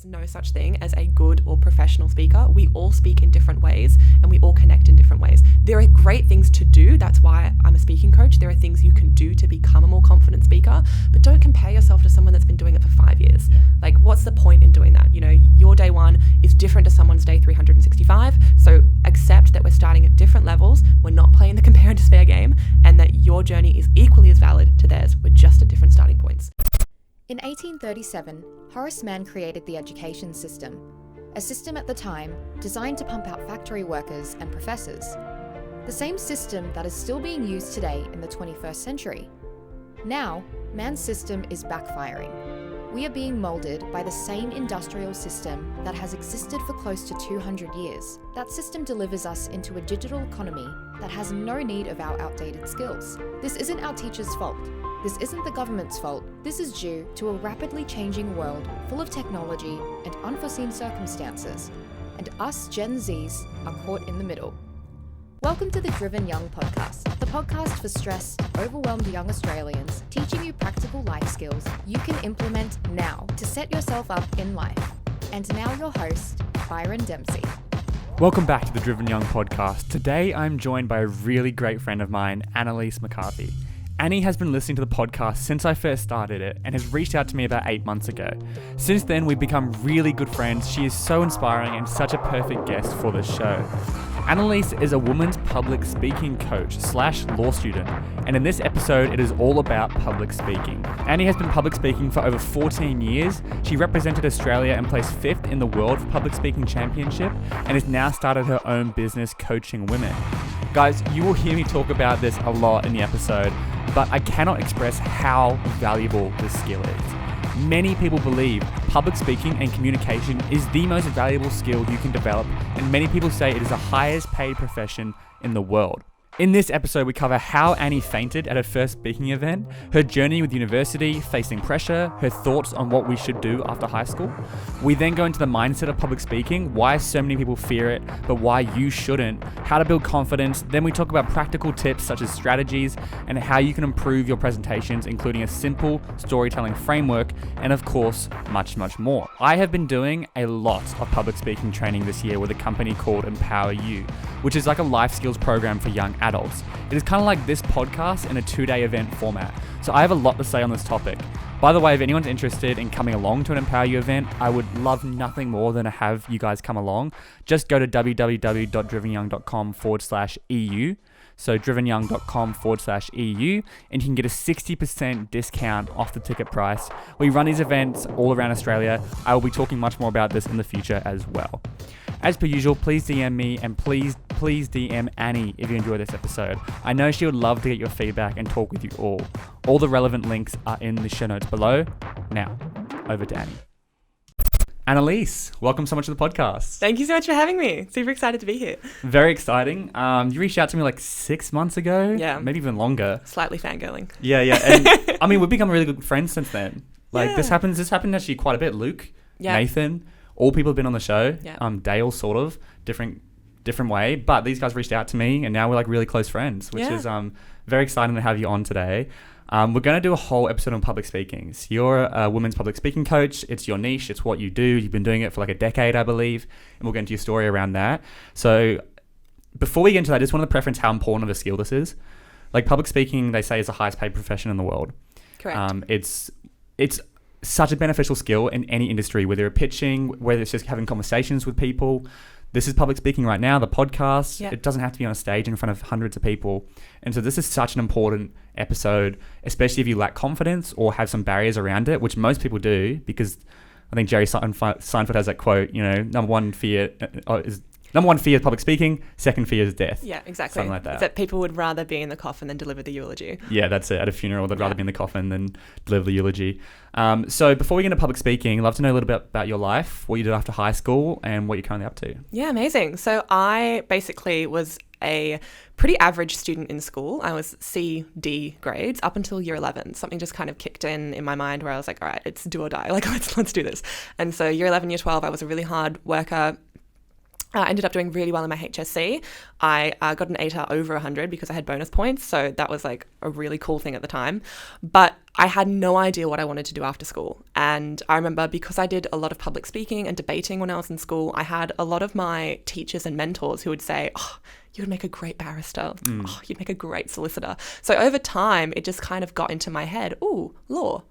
there's no such thing as a good or professional speaker. We all speak in different ways and we all connect in different ways. There are great things to do. That's why I'm a speaking coach. There are things you can do to become a more confident speaker, but don't compare yourself to someone that's been doing it for 5 years. Like, what's the point in doing that? You know, your day one is different to someone's day 365. So accept that we're starting at different levels. We're not playing the compare and despair game, and that your journey is equally as valid to theirs. We're just at different starting points. In 1837, Horace Mann created the education system, a system at the time designed to pump out factory workers and professors. The same system that is still being used today in the 21st century. Now, Mann's system is backfiring. We are being moulded by the same industrial system that has existed for close to 200 years. That system delivers us into a digital economy that has no need of our outdated skills. This isn't our teachers' fault. This isn't the government's fault. This is due to a rapidly changing world full of technology and unforeseen circumstances. And us Gen Zs are caught in the middle. Welcome to the Driven Young podcast, the podcast for stressed, overwhelmed young Australians, teaching you practical life skills you can implement now to set yourself up in life. And now your host, Byron Dempsey. Welcome back to the Driven Young podcast. Today I'm joined by a really great friend of mine, Annelise McCarthy. Annie has been listening to the podcast since I first started it and has reached out to me about 8 months ago. Since then, we've become really good friends. She is so inspiring and such a perfect guest for this show. Annelise is a woman's public speaking coach / law student, and in this episode, it is all about public speaking. Annie has been public speaking for over 14 years. She represented Australia and placed 5th in the World Public Speaking Championship and has now started her own business coaching women. Guys, you will hear me talk about this a lot in the episode, but I cannot express how valuable this skill is. Many people believe public speaking and communication is the most valuable skill you can develop, and many people say it is the highest paid profession in the world. In this episode, we cover how Annie fainted at her first speaking event, her journey with university, facing pressure, her thoughts on what we should do after high school. We then go into the mindset of public speaking, why so many people fear it, but why you shouldn't, how to build confidence. Then we talk about practical tips such as strategies and how you can improve your presentations, including a simple storytelling framework, and of course, much, much more. I have been doing a lot of public speaking training this year with a company called Empower You, which is like a life skills program for young adults. It is kind of like this podcast in a 2-day event format. So I have a lot to say on this topic. By the way, if anyone's interested in coming along to an Empower You event, I would love nothing more than to have you guys come along. Just go to www.drivenyoung.com/EU. So drivenyoung.com/EU, and you can get a 60% discount off the ticket price. We run these events all around Australia. I will be talking much more about this in the future as well. As per usual, please DM me and please DM Annie if you enjoy this episode. I know she would love to get your feedback and talk with you all. All the relevant links are in the show notes below. Now, over to Annie. Annelise, welcome so much to the podcast. Thank you so much for having me. Super excited to be here. Very exciting. You reached out to me like 6 months ago. Yeah. Maybe even longer. Slightly fangirling. Yeah. And I mean, we've become really good friends since then. Like Yeah. this happened actually quite a bit. Luke, Yeah. Nathan, all people have been on the show. Yeah. Dale sort of, different way. But these guys reached out to me and now we're like really close friends, which is very exciting to have you on today. We're going to do a whole episode on public speaking. So you're a women's public speaking coach. It's your niche. It's what you do. You've been doing it for like a decade, I believe. And we'll get into your story around that. So before we get into that, I just want to preference how important of a skill this is. Like public speaking, they say, is the highest paid profession in the world. Correct. It's such a beneficial skill in any industry, whether you're pitching, whether it's just having conversations with people. This is public speaking right now, the podcast. Yep. It doesn't have to be on a stage in front of hundreds of people. And so this is such an important episode, especially if you lack confidence or have some barriers around it, which most people do, because I think Jerry Seinfeld has that quote, number one fear is public speaking, second fear is death. Yeah, exactly. Something like that. That people would rather be in the coffin than deliver the eulogy. Yeah, that's it. At a funeral, they'd rather be in the coffin than deliver the eulogy. So before we get into public speaking, I'd love to know a little bit about your life, what you did after high school, and what you're currently up to. Yeah, amazing. So I basically was a pretty average student in school. I was C-D grades up until year 11. Something just kind of kicked in my mind where I was like, all right, it's do or die. Like, let's do this. And so year 11, year 12, I was a really hard worker. I ended up doing really well in my HSC. I got an ATAR over 100 because I had bonus points. So that was like a really cool thing at the time. But I had no idea what I wanted to do after school. And I remember because I did a lot of public speaking and debating when I was in school, I had a lot of my teachers and mentors who would say, oh, you would make a great barrister. Oh, you'd make a great solicitor. So over time, it just kind of got into my head, ooh, law.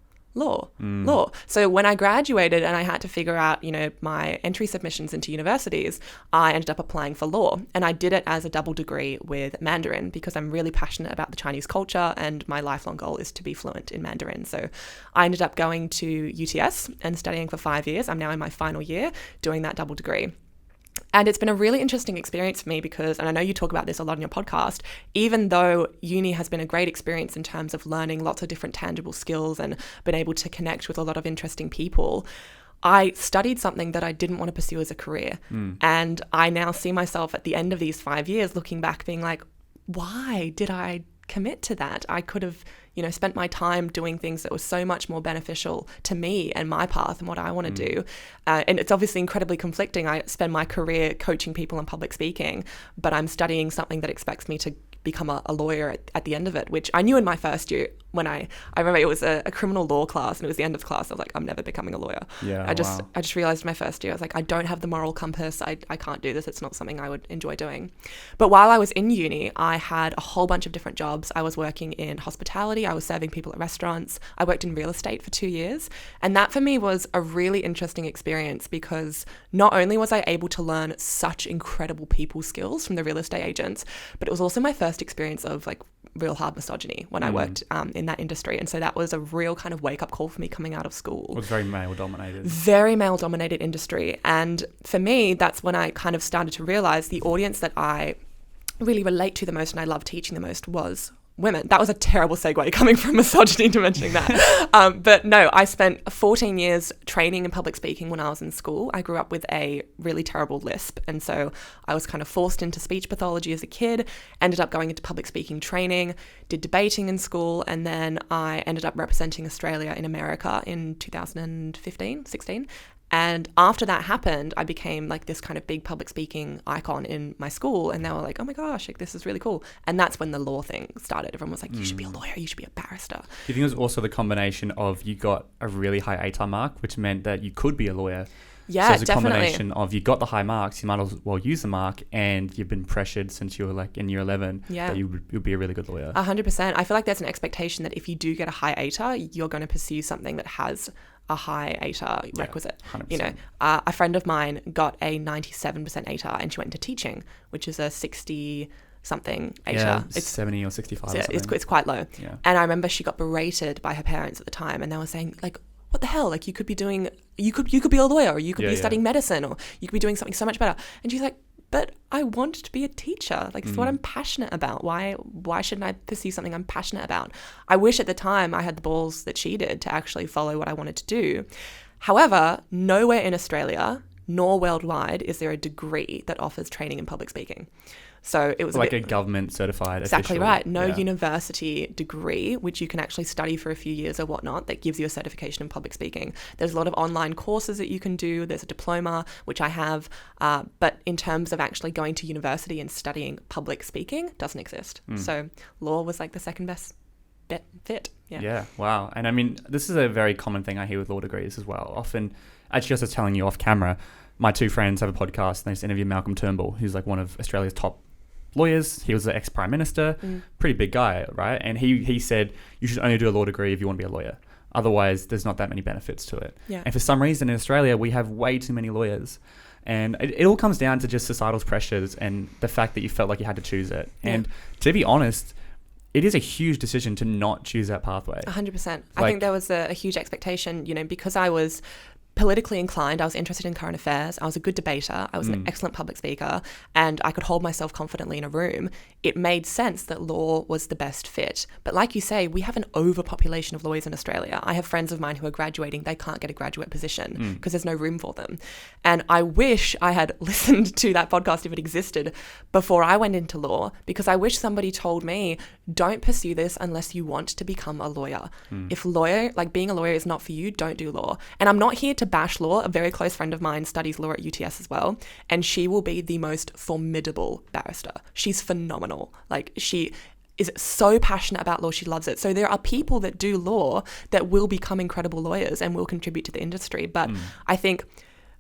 So when I graduated and I had to figure out, my entry submissions into universities, I ended up applying for law, and I did it as a double degree with Mandarin because I'm really passionate about the Chinese culture and my lifelong goal is to be fluent in Mandarin. So I ended up going to UTS and studying for 5 years. I'm now in my final year doing that double degree. And it's been a really interesting experience for me because, and I know you talk about this a lot in your podcast, even though uni has been a great experience in terms of learning lots of different tangible skills and been able to connect with a lot of interesting people, I studied something that I didn't want to pursue as a career. And I now see myself at the end of these 5 years looking back being like, why did I commit to that? I could have spent my time doing things that were so much more beneficial to me and my path and what I want to do. And it's obviously incredibly conflicting. I spend my career coaching people on public speaking, but I'm studying something that expects me to become a lawyer at the end of it, which I knew in my first year when I remember it was a criminal law class and it was the end of class. I was like, I'm never becoming a lawyer. I just realized in my first year, I was like, I don't have the moral compass. I can't do this. It's not something I would enjoy doing. But while I was in uni, I had a whole bunch of different jobs. I was working in hospitality. I was serving people at restaurants. I worked in real estate for 2 years. And that for me was a really interesting experience because not only was I able to learn such incredible people skills from the real estate agents, but it was also my first experience of like real hard misogyny when I worked in that industry. And so that was a real kind of wake up call for me coming out of school. It was very male dominated. Very male dominated industry. And for me, that's when I kind of started to realize the audience that I really relate to the most and I love teaching the most was women. That was a terrible segue coming from misogyny to mentioning that. But no, I spent 14 years training in public speaking when I was in school. I grew up with a really terrible lisp. And so I was kind of forced into speech pathology as a kid, ended up going into public speaking training, did debating in school. And then I ended up representing Australia in America in 16. And after that happened, I became like this kind of big public speaking icon in my school. And they were like, oh my gosh, like, this is really cool. And that's when the law thing started. Everyone was like, you should be a lawyer, you should be a barrister. Do you think it was also the combination of you got a really high ATAR mark, which meant that you could be a lawyer? Yeah, so it's a definitely. combination of you got the high marks, you might as well use the mark, and you've been pressured since you were like in year 11 that you'll be a really good lawyer. 100%. I feel like there's an expectation that if you do get a high ATAR, you're going to pursue something that has a high ATAR requisite. 100%. A friend of mine got a 97% ATAR and she went into teaching, which is a 60 something ATAR. Yeah, it's 70 or 65 or something. It's quite low. Yeah. And I remember she got berated by her parents at the time and they were saying like, what the hell? Like you could be a lawyer, or you could be studying medicine, or you could be doing something so much better. And she's like, but I want to be a teacher. Like, it's what I'm passionate about. Why shouldn't I pursue something I'm passionate about? I wish at the time I had the balls that she did to actually follow what I wanted to do. However, nowhere in Australia nor worldwide is there a degree that offers training in public speaking. So it was like a government certified exactly official, right. No university degree, which you can actually study for a few years or whatnot, that gives you a certification in public speaking. There's a lot of online courses that you can do. There's a diploma, which I have. But in terms of actually going to university and studying public speaking, doesn't exist. So law was like the second best fit. Yeah. Wow. And I mean, this is a very common thing I hear with law degrees as well. Often, actually, as I was telling you off camera, my two friends have a podcast and they just interviewed Malcolm Turnbull, who's like one of Australia's top lawyers. He was the ex-prime minister, pretty big guy, right? And he said, you should only do a law degree if you want to be a lawyer. Otherwise, there's not that many benefits to it. Yeah. And for some reason in Australia, we have way too many lawyers. And it all comes down to just societal pressures and the fact that you felt like you had to choose it. Yeah. And to be honest, it is a huge decision to not choose that pathway. 100%. I think there was a huge expectation, because I was politically inclined, I was interested in current affairs, I was a good debater, I was an excellent public speaker, and I could hold myself confidently in a room. It made sense that law was the best fit. But like you say, we have an overpopulation of lawyers in Australia. I have friends of mine who are graduating, they can't get a graduate position because there's no room for them. And I wish I had listened to that podcast if it existed before I went into law, because I wish somebody told me, don't pursue this unless you want to become a lawyer. If being a lawyer is not for you, don't do law. And I'm not here to bash law. A very close friend of mine studies law at UTS as well, and she will be the most formidable barrister. She's phenomenal. Like, she is so passionate about law, she loves it. So there are people that do law that will become incredible lawyers and will contribute to the industry. But I think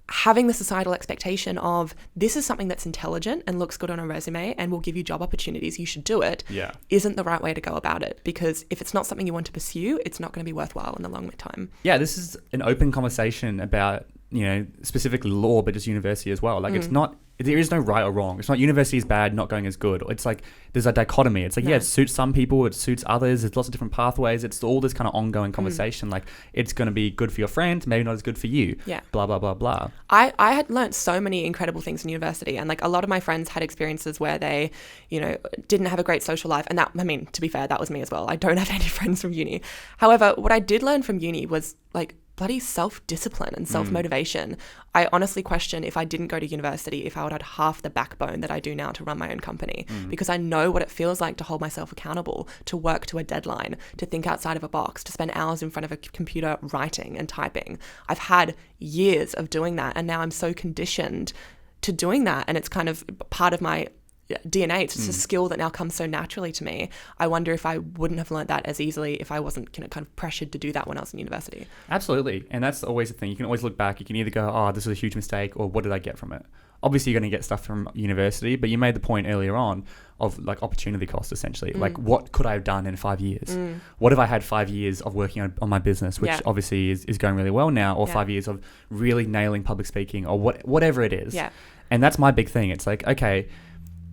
having the societal expectation of this is something that's intelligent and looks good on a resume and will give you job opportunities, you should do it, isn't the right way to go about it. Because if it's not something you want to pursue, it's not going to be worthwhile in the long time. Yeah, this is an open conversation about, you know, specifically law, but just university as well. Like, it's not, there is no right or wrong. It's not university is bad, not going is good. It's like there's a dichotomy. It's like, yeah, it suits some people, it suits others. There's lots of different pathways. It's all this kind of ongoing conversation. Like, it's going to be good for your friends, maybe not as good for you. Yeah. Blah, blah, blah, blah. I had learnt so many incredible things in university, and like a lot of my friends had experiences where they, you know, didn't have a great social life. And that, I mean, to be fair, that was me as well. I don't have any friends from uni. However, what I did learn from uni was like bloody self-discipline and self-motivation. I honestly question if I didn't go to university, if I would have had half the backbone that I do now to run my own company, because I know what it feels like to hold myself accountable, to work to a deadline, to think outside of a box, to spend hours in front of a computer writing and typing. I've had years of doing that, and now I'm so conditioned to doing that, and it's kind of part of my DNA. It's just a skill that now comes so naturally to me. I wonder if I wouldn't have learned that as easily if I wasn't, you know, kind of pressured to do that when I was in university. Absolutely. And that's always the thing. You can always look back. You can either go, oh, this was a huge mistake, or what did I get from it? Obviously, you're going to get stuff from university, but you made the point earlier on of like opportunity cost, essentially. Like, what could I have done in 5 years? What if I had 5 years of working on my business, which obviously is going really well now, or 5 years of really nailing public speaking, or whatever it is. And that's my big thing. It's like, okay,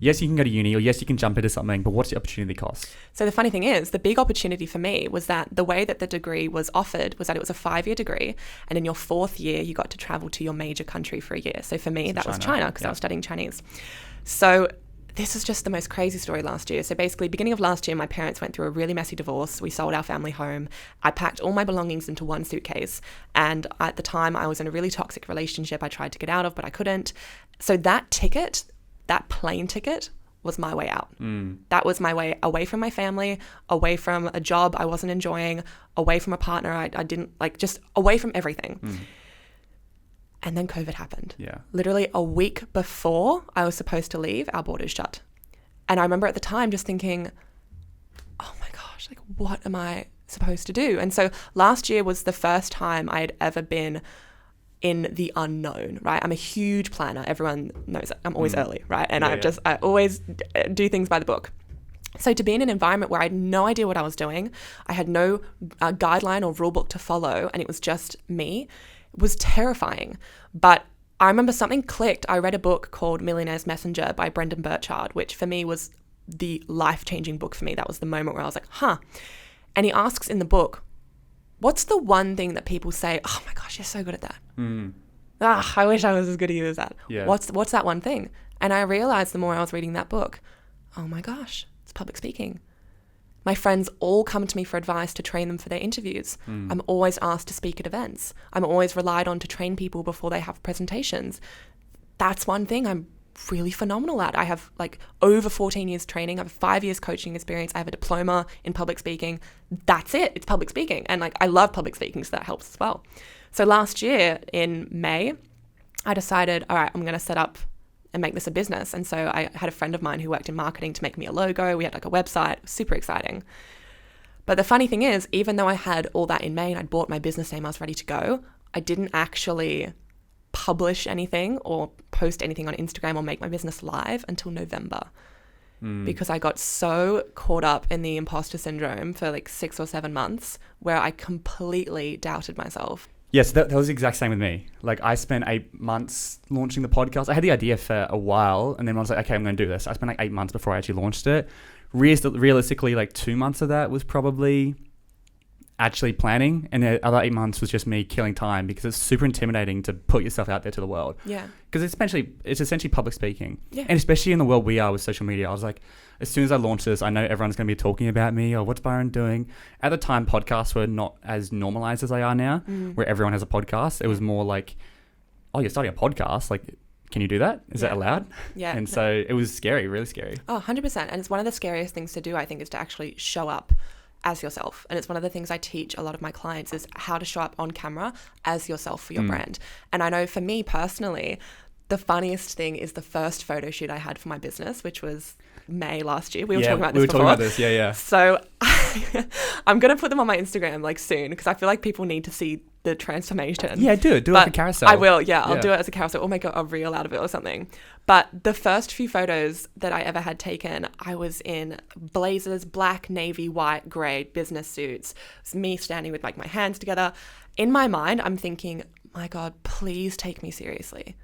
yes, you can go to uni, or yes, you can jump into something, but what's the opportunity cost? So the funny thing is, the big opportunity for me was that the way that the degree was offered was that it was a 5-year degree, and in your 4th year, you got to travel to your major country for a year. So for me, that was China, because I was studying Chinese. So this is just the most crazy story last year. So basically, beginning of last year, my parents went through a really messy divorce. We sold our family home. I packed all my belongings into one suitcase. And at the time, I was in a really toxic relationship I tried to get out of, but I couldn't. So that ticket, that plane ticket, was my way out. That was my way away from my family, away from a job I wasn't enjoying, away from a partner I didn't like, just away from everything. And then COVID happened. Literally a week before I was supposed to leave, our borders shut. And I remember at the time just thinking, oh my gosh, like, what am I supposed to do? And so last year was the first time I had ever been in the unknown, right? I'm a huge planner. Everyone knows it. I'm always early, right? And I always do things by the book. So to be in an environment where I had no idea what I was doing, I had no guideline or rule book to follow, and it was just me, was terrifying. But I remember something clicked. I read a book called Millionaire's Messenger by Brendan Burchard, which for me was the life-changing book for me. That was the moment where I was like, huh. And he asks in the book, what's the one thing that people say, oh my gosh, you're so good at that. I wish I was as good at you as that. What's that one thing? And I realized the more I was reading that book, oh my gosh, it's public speaking. My friends all come to me for advice to train them for their interviews. I'm always asked to speak at events. I'm always relied on to train people before they have presentations. That's one thing I'm really phenomenal at. I have like over 14 years training. I have 5 years coaching experience. I have a diploma in public speaking. That's it. It's public speaking. And like, I love public speaking, so that helps as well. So last year in May, I decided, all right, I'm going to set up and make this a business. And so I had a friend of mine who worked in marketing to make me a logo. We had like a website. It was super exciting. But the funny thing is, even though I had all that in May and I'd bought my business name, I was ready to go, I didn't actually publish anything or post anything on Instagram or make my business live until November. Because I got so caught up in the imposter syndrome for like 6 or 7 months where I completely doubted myself. Yes, that was the exact same with me. Like, I spent 8 months launching the podcast. I had the idea for a while, and then I was like, okay, I'm going to do this. I spent like 8 months before I actually launched it. Realistically, like 2 months of that was probably actually planning, and the other 8 months was just me killing time, because it's super intimidating to put yourself out there to the world. Because it's essentially public speaking. And especially in the world we are with social media, I was like, as soon as I launch this, I know everyone's going to be talking about me, or what's Byron doing? At the time, podcasts were not as normalized as they are now, where everyone has a podcast. It was more like, oh, you're starting a podcast? Like, can you do that? Is that allowed? And so it was scary, really scary. Oh, 100%. And it's one of the scariest things to do, I think, is to actually show up as yourself. And it's one of the things I teach a lot of my clients is how to show up on camera as yourself for your brand. And I know for me personally, the funniest thing is the first photo shoot I had for my business, which was May last year. We were talking about this before. Yeah. So I'm going to put them on my Instagram like soon because I feel like people need to see the transformation. Yeah, do it like a carousel. I will, yeah. I'll do it as a carousel or make a reel out of it or something. But the first few photos that I ever had taken, I was in blazers, black, navy, white, grey, business suits. It's me standing with like my hands together. In my mind, I'm thinking, my God, please take me seriously.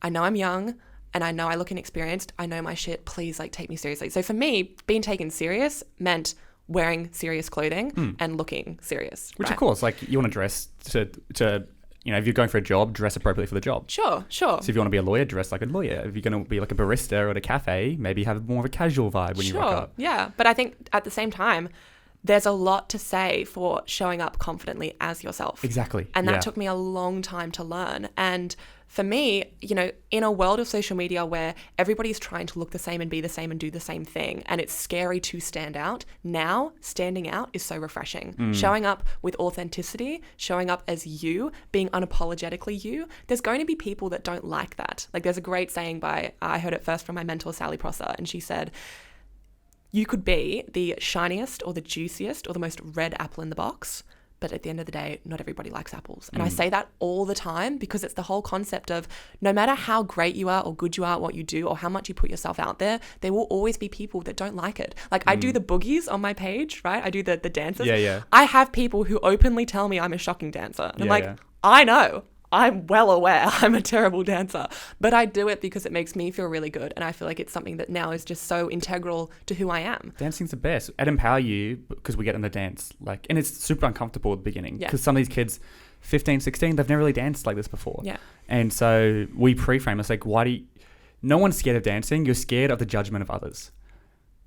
I know I'm young and I know I look inexperienced. I know my shit. Please like take me seriously. So for me, being taken serious meant wearing serious clothing and looking serious. Which right? of course, like you want to dress to if you're going for a job, dress appropriately for the job. Sure. So if you want to be a lawyer, dress like a lawyer. If you're going to be like a barista or at a cafe, maybe have more of a casual vibe when you rock up. Yeah. But I think at the same time, there's a lot to say for showing up confidently as yourself. Exactly. And that took me a long time to learn. And for me, in a world of social media where everybody's trying to look the same and be the same and do the same thing, and it's scary to stand out, now standing out is so refreshing. Showing up with authenticity, showing up as you, being unapologetically you, there's going to be people that don't like that. Like there's a great saying I heard it first from my mentor, Sally Prosser, and she said, you could be the shiniest or the juiciest or the most red apple in the box, but at the end of the day, not everybody likes apples. And I say that all the time because it's the whole concept of no matter how great you are or good you are at what you do or how much you put yourself out there will always be people that don't like it. Like I do the boogies on my page, right? I do the dances. Yeah. I have people who openly tell me I'm a shocking dancer. And I'm like, I know. I'm well aware I'm a terrible dancer, but I do it because it makes me feel really good. And I feel like it's something that now is just so integral to who I am. Dancing's the best. At Empower You, because we get in the dance, and it's super uncomfortable at the beginning because some of these kids, 15, 16, they've never really danced like this before. Yeah. And so we pre-frame, it's like, no one's scared of dancing. You're scared of the judgment of others.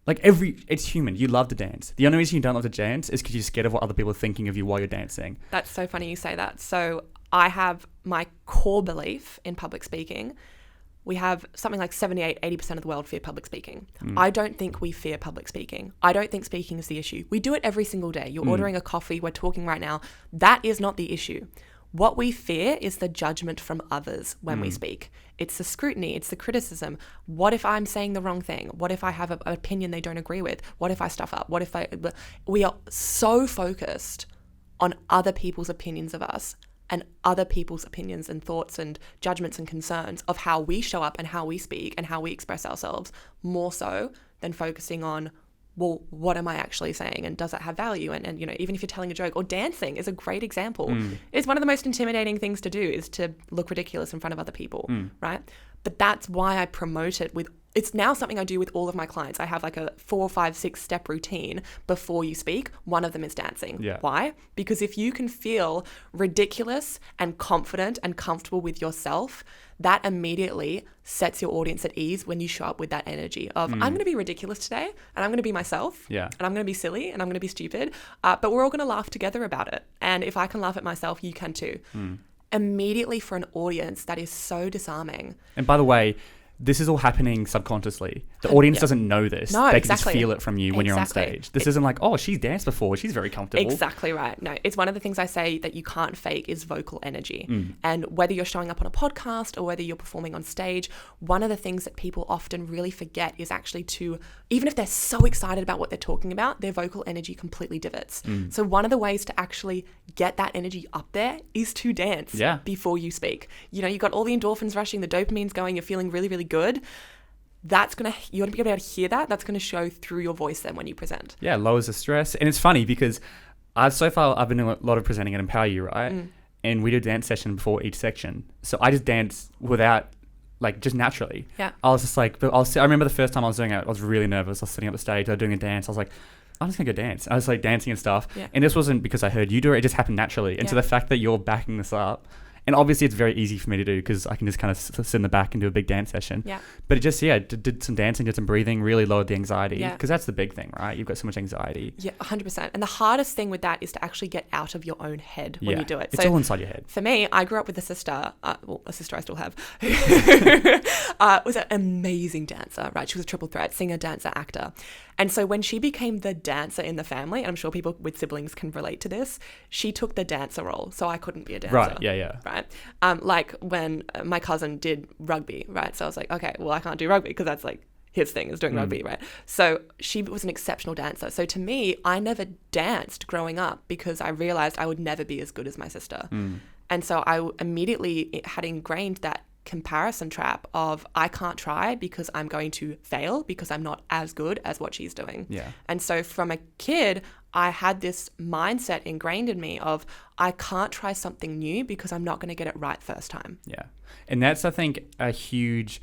It's human. You love to dance. The only reason you don't love to dance is because you're scared of what other people are thinking of you while you're dancing. That's so funny you say that. So I have my core belief in public speaking. We have something like 78-80% of the world fear public speaking. I don't think we fear public speaking. I don't think speaking is the issue. We do it every single day. You're ordering a coffee. We're talking right now. That is not the issue. What we fear is the judgment from others when we speak. It's the scrutiny. It's the criticism. What if I'm saying the wrong thing? What if I have an opinion they don't agree with? What if I stuff up? We are so focused on other people's opinions of us and other people's opinions and thoughts and judgments and concerns of how we show up and how we speak and how we express ourselves, more so than focusing on, well, what am I actually saying and does it have value? And even if you're telling a joke, or dancing is a great example. It's one of the most intimidating things to do is to look ridiculous in front of other people, right? But that's why I promote it it's now something I do with all of my clients. I have like a 4, 5, 6 step routine before you speak. One of them is dancing. Yeah. Why? Because if you can feel ridiculous and confident and comfortable with yourself, that immediately sets your audience at ease when you show up with that energy of, I'm going to be ridiculous today and I'm going to be myself and I'm going to be silly and I'm going to be stupid, but we're all going to laugh together about it. And if I can laugh at myself, you can too. Immediately for an audience, that is so disarming. And by the way, this is all happening subconsciously. The audience doesn't know this. No, they can just feel it from you when you're on stage. This isn't like, oh, she's danced before. She's very comfortable. Exactly right. No, it's one of the things I say that you can't fake is vocal energy. And whether you're showing up on a podcast or whether you're performing on stage, one of the things that people often really forget is actually to, even if they're so excited about what they're talking about, their vocal energy completely divots. So one of the ways to actually get that energy up there is to dance before you speak. You got all the endorphins rushing, the dopamine's going, you're feeling really, really good. You're going to be able to hear that. That's going to show through your voice then when you present. Yeah, lowers the stress. And it's funny because I've been doing a lot of presenting at Empower You, right? And we do a dance session before each section. So I just dance without, just naturally. Yeah. I was just I remember the first time I was doing it, I was really nervous. I was sitting up the stage, I was doing a dance. I was like, I'm just going to go dance. I was dancing and stuff. Yeah. And this wasn't because I heard you do it. It just happened naturally. And so the fact that you're backing this up And obviously it's very easy for me to do because I can just kind of sit in the back and do a big dance session. Yeah. But it just, did some dancing, did some breathing, really lowered the anxiety. Yeah. Because that's the big thing, right? You've got so much anxiety. Yeah, 100%. And the hardest thing with that is to actually get out of your own head when you do it. It's all inside your head. For me, I grew up with a sister, a sister I still have, who was an amazing dancer, right? She was a triple threat, singer, dancer, actor. And so when she became the dancer in the family, and I'm sure people with siblings can relate to this, she took the dancer role. So I couldn't be a dancer. Right, yeah. Right? Like when my cousin did rugby, right? So I was like, okay, well, I can't do rugby because that's like his thing is doing rugby, right? So she was an exceptional dancer. So to me, I never danced growing up because I realized I would never be as good as my sister. And so I immediately had ingrained that comparison trap of I can't try because I'm going to fail because I'm not as good as what she's doing. Yeah. And so from a kid, I had this mindset ingrained in me of I can't try something new because I'm not going to get it right first time. Yeah. And that's, I think, a huge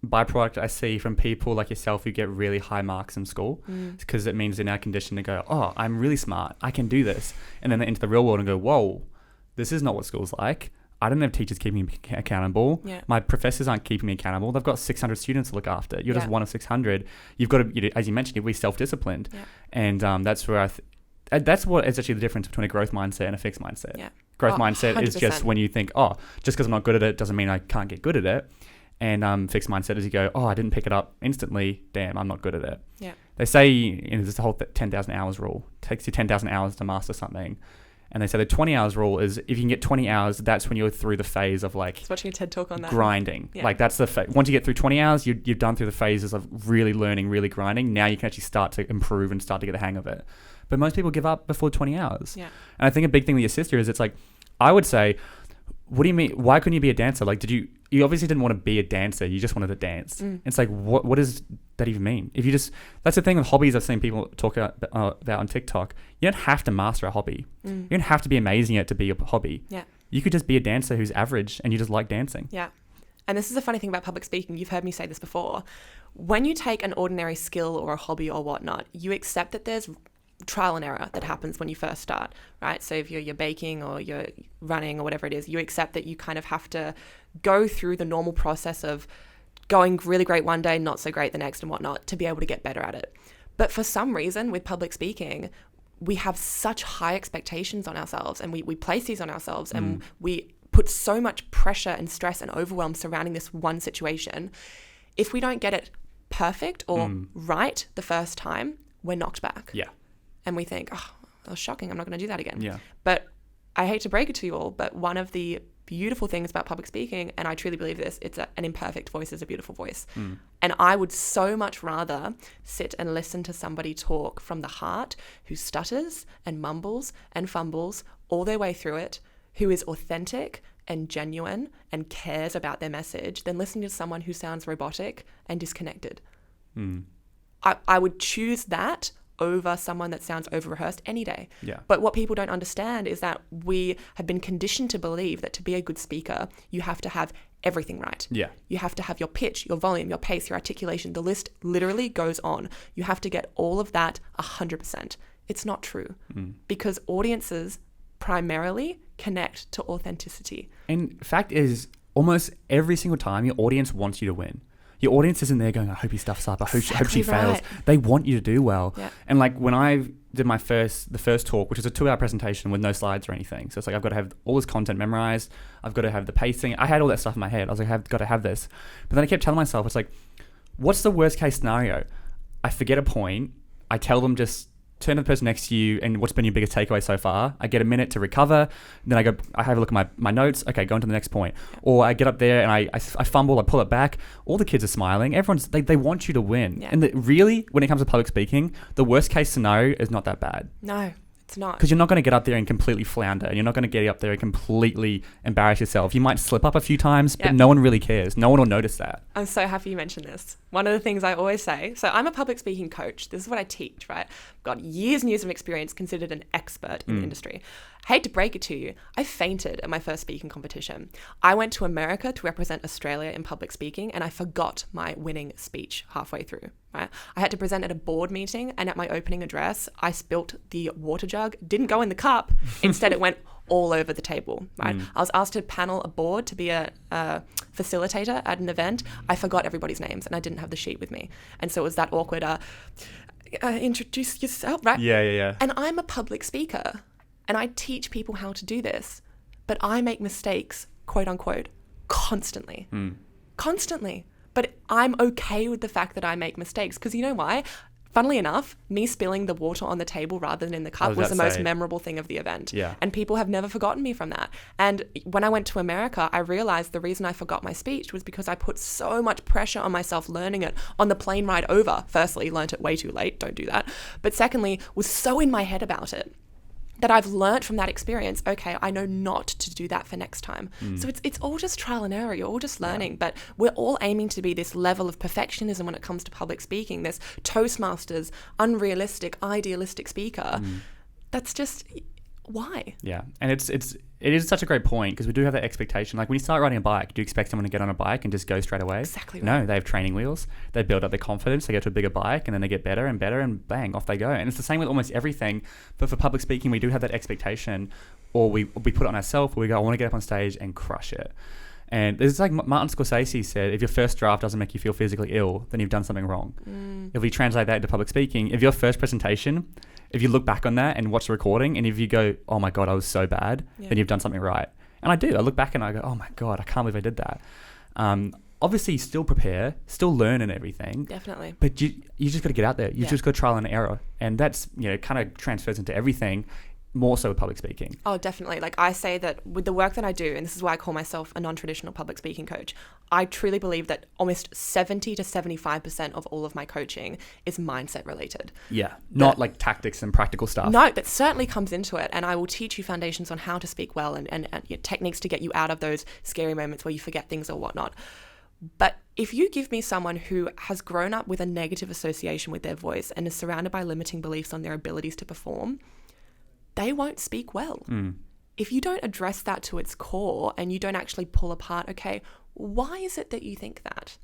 byproduct I see from people like yourself who get really high marks in school, because it means they're now conditioned to go, oh, I'm really smart, I can do this. And then they enter the real world and go, whoa, this is not what school's like. I don't have teachers keeping me accountable. Yeah. My professors aren't keeping me accountable. They've got 600 students to look after. You're just one of 600. You've got to, as you mentioned, you've got to be self-disciplined. Yeah. And that's where that's what is actually the difference between a growth mindset and a fixed mindset. Yeah. Growth mindset 100%. is just when you think, oh, just because I'm not good at it doesn't mean I can't get good at it. And fixed mindset is you go, oh, I didn't pick it up instantly. Damn, I'm not good at it. Yeah. They say, there's the whole 10,000 hours rule. It takes you 10,000 hours to master something. And they say the 20 hours rule is if you can get 20 hours, that's when you're through the phase of like Just watching a TED talk on that. grinding. Yeah. Like that's the once you get through 20 hours, you've done through the phases of really learning, really grinding. Now you can actually start to improve and start to get the hang of it. But most people give up before 20 hours. Yeah. And I think a big thing with your sister is it's like, I would say, what do you mean? Why couldn't you be a dancer? Like, you obviously didn't want to be a dancer. You just wanted to dance. It's like, what does that even mean? If you just, that's the thing with hobbies I've seen people talk about on TikTok. You don't have to master a hobby. You don't have to be amazing at it to be a hobby. Yeah. You could just be a dancer who's average and you just like dancing. Yeah. And this is the funny thing about public speaking. You've heard me say this before. When you take an ordinary skill or a hobby or whatnot, you accept that there's trial and error that happens when you first start, right? So if you're baking or you're running or whatever it is, you accept that you kind of have to go through the normal process of going really great one day, not so great the next and whatnot to be able to get better at it. But for some reason with public speaking, we have such high expectations on ourselves and we place these on ourselves and we put so much pressure and stress and overwhelm surrounding this one situation. If we don't get it perfect or right the first time, we're knocked back. Yeah. And we think, oh, that was shocking. I'm not going to do that again. Yeah. But I hate to break it to you all, but one of the beautiful things about public speaking, and I truly believe this, it's an imperfect voice is a beautiful voice. And I would so much rather sit and listen to somebody talk from the heart who stutters and mumbles and fumbles all their way through it, who is authentic and genuine and cares about their message, than listening to someone who sounds robotic and disconnected. I would choose that over someone that sounds over-rehearsed any day. Yeah. But what people don't understand is that we have been conditioned to believe that to be a good speaker, you have to have everything right. Yeah. You have to have your pitch, your volume, your pace, your articulation. The list literally goes on. You have to get all of that 100%. It's not true because audiences primarily connect to authenticity. And fact is, almost every single time your audience wants you to win. Your audience isn't there going, I hope he stuffs up. I hope she fails. They want you to do well. Yeah. And like when I did the first talk, which is a 2-hour presentation with no slides or anything. So it's like, I've got to have all this content memorized. I've got to have the pacing. I had all that stuff in my head. I was like, I've got to have this. But then I kept telling myself, it's like, what's the worst case scenario? I forget a point. I tell them just turn to the person next to you and what's been your biggest takeaway so far. I get a minute to recover. Then I have a look at my notes. Okay, go on to the next point. Or I get up there and I fumble, I pull it back. All the kids are smiling. They want you to win. Yeah. And really, when it comes to public speaking, the worst case scenario is not that bad. No, it's not. Because you're not going to get up there and completely flounder. And you're not going to get up there and completely embarrass yourself. You might slip up a few times, but no one really cares. No one will notice that. I'm so happy you mentioned this. One of the things I always say, so I'm a public speaking coach. This is what I teach, right? got years and years of experience, considered an expert in the industry. Hate to break it to you, I fainted at my first speaking competition. I went to America to represent Australia in public speaking, and I forgot my winning speech halfway through, right? I had to present at a board meeting, and at my opening address, I spilt the water jug. Didn't go in the cup. Instead, it went all over the table, right? I was asked to panel a board to be a facilitator at an event. I forgot everybody's names, and I didn't have the sheet with me. And so it was that awkward, introduce yourself, right? Yeah. And I'm a public speaker. And I teach people how to do this, but I make mistakes, quote unquote, constantly. Constantly. But I'm okay with the fact that I make mistakes, because you know why? Funnily enough, me spilling the water on the table rather than in the cup was the most memorable thing of the event. Yeah. And people have never forgotten me from that. And when I went to America, I realized the reason I forgot my speech was because I put so much pressure on myself learning it on the plane ride over. Firstly, learned it way too late. Don't do that. But secondly, was so in my head about it that I've learned from that experience, okay, I know not to do that for next time. So it's all just trial and error. You're all just learning, but we're all aiming to be this level of perfectionism when it comes to public speaking, this Toastmasters, unrealistic, idealistic speaker. That's just, why? Yeah. And it is such a great point, because we do have that expectation. Like when you start riding a bike, do you expect someone to get on a bike and just go straight away? Exactly right. No, they have training wheels. They build up their confidence. They go to a bigger bike, and then they get better and better, and bang, off they go. And it's the same with almost everything. But for public speaking, we do have that expectation, or we put it on ourselves, where we go, I want to get up on stage and crush it. And it's like Martin Scorsese said, if your first draft doesn't make you feel physically ill, then you've done something wrong. If we translate that into public speaking, if your first presentation, if you look back on that and watch the recording, and if you go, oh my God, I was so bad, then you've done something right. And I do. I look back and I go, oh my God, I can't believe I did that. Obviously, still prepare, still learn and everything. Definitely. But you just got to get out there. You just got to trial and error. And that's, kind of transfers into everything, more so with public speaking. Oh, definitely. Like I say that with the work that I do, and this is why I call myself a non-traditional public speaking coach, I truly believe that almost 70 to 75% of all of my coaching is mindset related. Yeah. Not like tactics and practical stuff. No, that certainly comes into it. And I will teach you foundations on how to speak well and techniques to get you out of those scary moments where you forget things or whatnot. But if you give me someone who has grown up with a negative association with their voice and is surrounded by limiting beliefs on their abilities to perform, they won't speak well. If you don't address that to its core and you don't actually pull apart, okay, why is it that you think that?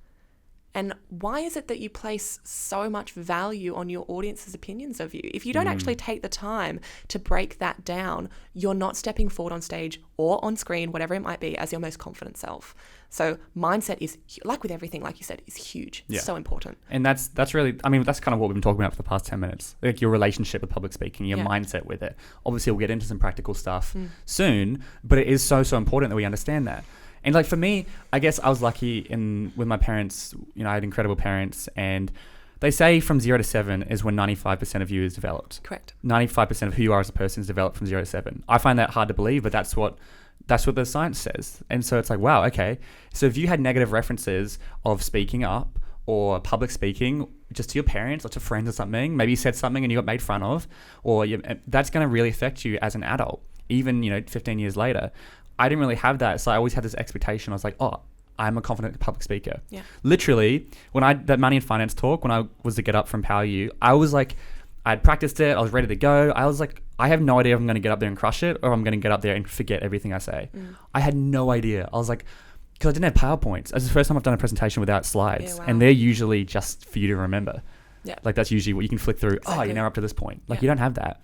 And why is it that you place so much value on your audience's opinions of you? If you don't actually take the time to break that down, you're not stepping forward on stage or on screen, whatever it might be, as your most confident self. So mindset is, like with everything, like you said, is huge. It's so important. And that's really, that's kind of what we've been talking about for the past 10 minutes. Like your relationship with public speaking, your mindset with it. Obviously, we'll get into some practical stuff soon, but it is so important that we understand that. And like for me, I guess I was lucky with my parents. I had incredible parents, and they say from 0 to 7 is when 95% of you is developed. Correct. 95% of who you are as a person is developed from 0 to 7. I find that hard to believe, but that's what the science says. And so it's like, wow, okay. So if you had negative references of speaking up or public speaking just to your parents or to friends or something, maybe you said something and you got made fun of, or that's going to really affect you as an adult, even 15 years later. I didn't really have that, so I always had this expectation. I was like, oh, I'm a confident public speaker. Yeah. Literally, when that money and finance talk, when I was to get up from Power U, I was like, I'd practiced it. I was ready to go. I was like, I have no idea if I'm going to get up there and crush it, or I'm going to get up there and forget everything I say. I had no idea. I was like, because I didn't have PowerPoints. It's the first time I've done a presentation without slides, and they're usually just for you to remember. Yeah. Like that's usually what you can flick through. Exactly. Oh, you're now up to this point. Like you don't have that.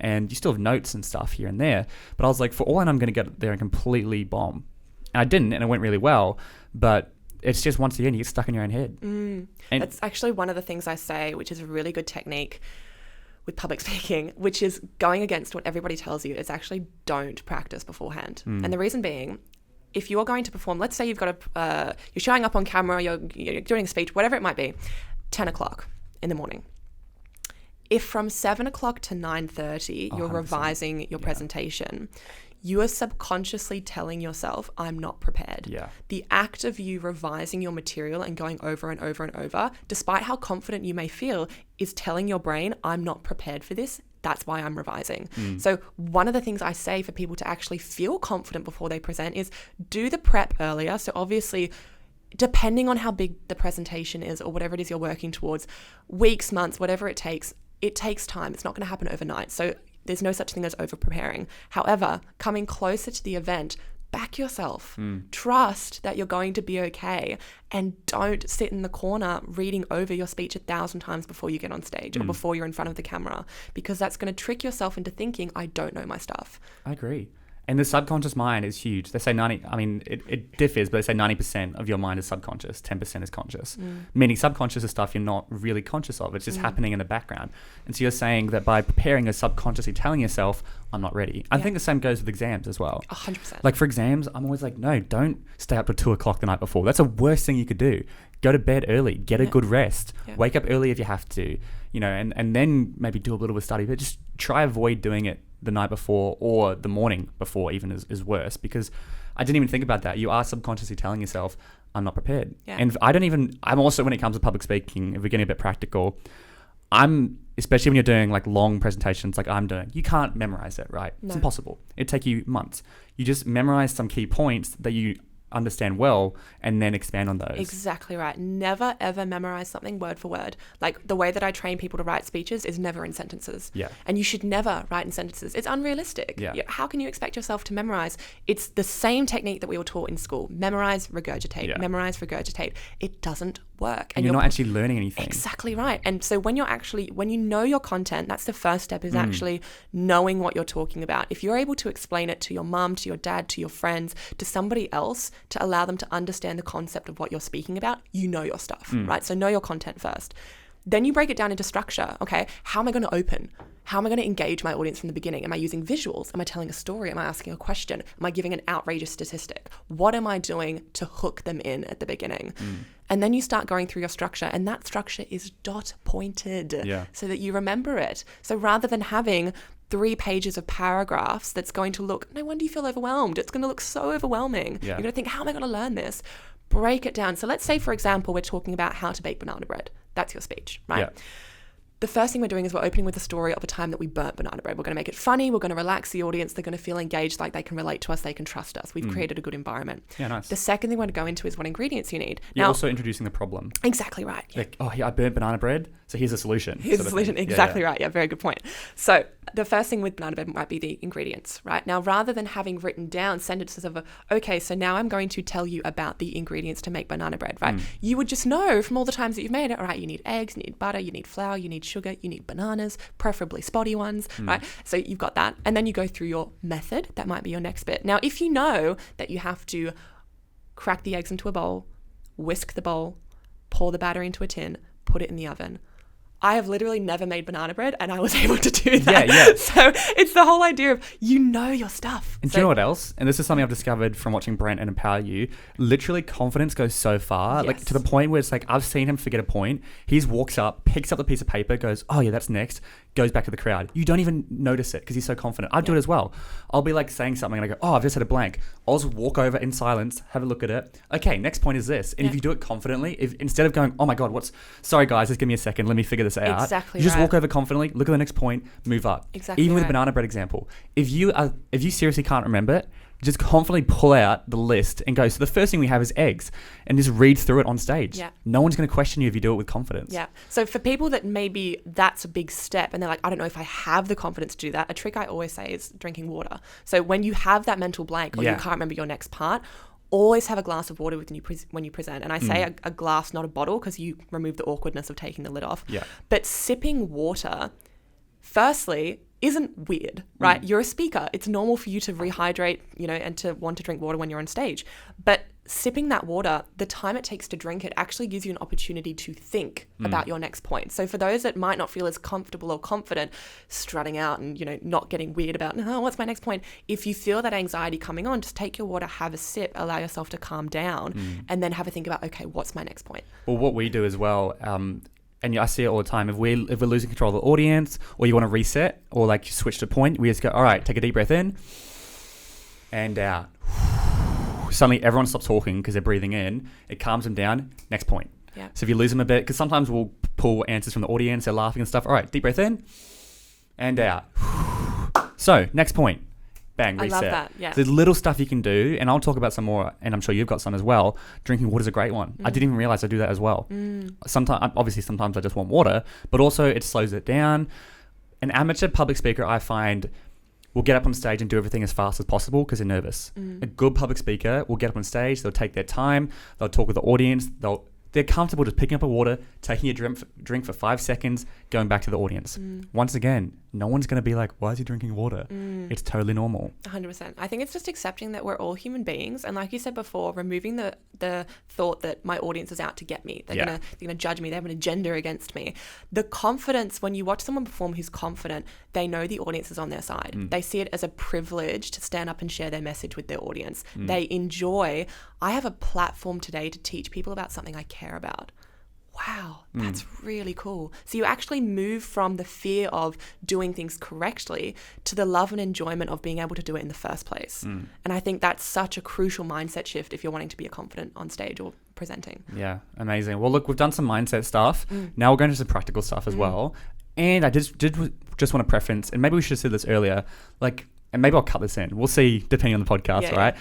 And you still have notes and stuff here and there. But I was like, for all I know, I'm going to get up there and completely bomb. And I didn't, and it went really well. But it's just, once again, you get stuck in your own head. And that's actually one of the things I say, which is a really good technique with public speaking, which is going against what everybody tells you, is actually don't practice beforehand. And the reason being, if you're going to perform, let's say you've got you're showing up on camera, you're doing a speech, whatever it might be, 10 o'clock in the morning. If from 7 o'clock to 9:30 you're 100%. Revising your presentation, you are subconsciously telling yourself, I'm not prepared. Yeah. The act of you revising your material and going over and over and over, despite how confident you may feel, is telling your brain, I'm not prepared for this. That's why I'm revising. So one of the things I say for people to actually feel confident before they present is do the prep earlier. So obviously, depending on how big the presentation is or whatever it is you're working towards, weeks, months, whatever it takes, it takes time. It's not going to happen overnight. So there's no such thing as over preparing. However, coming closer to the event, back yourself. Trust that you're going to be okay, and don't sit in the corner reading over your speech 1,000 times before you get on stage or before you're in front of the camera, because that's going to trick yourself into thinking, I don't know my stuff. I agree. And the subconscious mind is huge. They say it differs, but they say 90% of your mind is subconscious, 10% is conscious. Meaning subconscious is stuff you're not really conscious of. It's just happening in the background. And so you're saying that by preparing, you're subconsciously telling yourself, I'm not ready. I think the same goes with exams as well. 100%. Like for exams, I'm always like, no, don't stay up till 2 o'clock the night before. That's the worst thing you could do. Go to bed early, get a good rest, wake up early if you have to, and then maybe do a little bit of study, but just try avoid doing it the night before, or the morning before even is worse, because I didn't even think about that. You are subconsciously telling yourself, I'm not prepared. And I'm also, when it comes to public speaking, if we're getting a bit practical, especially when you're doing like long presentations like I'm doing, you can't memorize it, right? No. It's impossible. It'd take you months. You just memorize some key points that you understand well, and then expand on those. Exactly right. Never ever memorize something word for word. Like the way that I train people to write speeches is never in sentences. Yeah. And you should never write in sentences. It's unrealistic. Yeah. How can you expect yourself to memorize? It's the same technique that we were taught in school. Memorize, regurgitate. Yeah. Memorize, regurgitate. It doesn't work. And you're not actually learning anything. Exactly right. And so when you know your content, that's the first step, is actually knowing what you're talking about. If you're able to explain it to your mum, to your dad, to your friends, to somebody else, to allow them to understand the concept of what you're speaking about, you know your stuff, right? So know your content first. Then you break it down into structure. Okay, how am I going to open? How am I going to engage my audience from the beginning? Am I using visuals? Am I telling a story? Am I asking a question? Am I giving an outrageous statistic? What am I doing to hook them in at the beginning? And then you start going through your structure, and that structure is dot pointed so that you remember it. So rather than having 3 pages of paragraphs that's going to look, no wonder you feel overwhelmed. It's going to look so overwhelming. You're going to think, how am I going to learn this? Break it down. So let's say, for example, we're talking about how to bake banana bread. That's your speech, right? Yeah. The first thing we're doing is we're opening with a story of a time that we burnt banana bread. We're going to make it funny. We're going to relax the audience. They're going to feel engaged, like they can relate to us. They can trust us. We've created a good environment. Yeah, nice. The second thing we're going to go into is what ingredients you need. You're also introducing the problem. Exactly right. Yeah. Like, I burnt banana bread, so here's a solution. Here's a solution. Exactly right. Yeah, very good point. So the first thing with banana bread might be the ingredients, right? Now, rather than having written down sentences of, okay, so now I'm going to tell you about the ingredients to make banana bread, right? You would just know from all the times that you've made it, all right, you need eggs, you need butter, you need flour, you need sugar, you need bananas, preferably spotty ones, right? So you've got that. And then you go through your method. That might be your next bit. Now, if you know that you have to crack the eggs into a bowl, whisk the bowl, pour the batter into a tin, put it in the oven. I have literally never made banana bread, and I was able to do that. Yeah. So it's the whole idea of, you know your stuff. And do you know what else? And this is something I've discovered from watching Brent and Empower You. Literally, confidence goes so far, Yes. like to the point where it's like, I've seen him forget a point. He walks up, picks up the piece of paper, goes, oh yeah, that's next, goes back to the crowd. You don't even notice it because he's so confident. I do it as well. I'll be like saying something and I go, oh, I've just had a blank. I'll just walk over in silence, have a look at it. Okay, next point is this. And if you do it confidently, instead of going, oh my God, sorry guys, just give me a second, let me figure this out. Exactly. You just walk over confidently, look at the next point, move up. Exactly. Even with the banana bread example, if you seriously can't remember it, just confidently pull out the list and go, so the first thing we have is eggs, and just read through it on stage. Yeah. No one's going to question you if you do it with confidence. Yeah. So for people that maybe that's a big step and they're like, I don't know if I have the confidence to do that, a trick I always say is drinking water. So when you have that mental blank or you can't remember your next part, always have a glass of water when you present. And I say a glass, not a bottle, because you remove the awkwardness of taking the lid off. Yeah. But sipping water, firstly, isn't weird, right? You're a speaker. It's normal for you to rehydrate, and to want to drink water when you're on stage. But sipping that water, the time it takes to drink it actually gives you an opportunity to think about your next point. So for those that might not feel as comfortable or confident strutting out and, not getting weird about, what's my next point? If you feel that anxiety coming on, just take your water, have a sip, allow yourself to calm down, and then have a think about, okay, what's my next point? Well, what we do as well, and I see it all the time. If we're losing control of the audience, or you want to reset, or like switch to point, we just go, all right, take a deep breath in and out. Suddenly everyone stops talking because they're breathing in. It calms them down. Next point. Yeah. So if you lose them a bit, because sometimes we'll pull answers from the audience, they're laughing and stuff. All right, deep breath in and out. So next point. bang, reset. I love that, yeah. So there's little stuff you can do, and I'll talk about some more, and I'm sure you've got some as well. Drinking water is a great one. I didn't even realize I do that as well. Sometimes I just want water, but also it slows it down. An amateur public speaker, I find, will get up on stage and do everything as fast as possible because they're nervous. A good public speaker will get up on stage, they'll take their time, they'll talk with the audience, they're comfortable just picking up a water, taking a drink for 5 seconds, going back to the audience. Once again, no one's going to be like, why is he drinking water? It's totally normal. 100%. I think it's just accepting that we're all human beings. And like you said before, removing the thought that my audience is out to get me. They're gonna judge me. They have an agenda against me. The confidence, when you watch someone perform who's confident, they know the audience is on their side. They see it as a privilege to stand up and share their message with their audience. They enjoy, I have a platform today to teach people about something I care about. Wow, that's really cool. So you actually move from the fear of doing things correctly to the love and enjoyment of being able to do it in the first place. And I think that's such a crucial mindset shift if you're wanting to be a confident on stage or presenting. Yeah, amazing. Well, look, we've done some mindset stuff. Now we're going to some practical stuff as well. And I just want to preference, and maybe we should have said this earlier, and maybe I'll cut this in. We'll see, depending on the podcast, right? Yeah.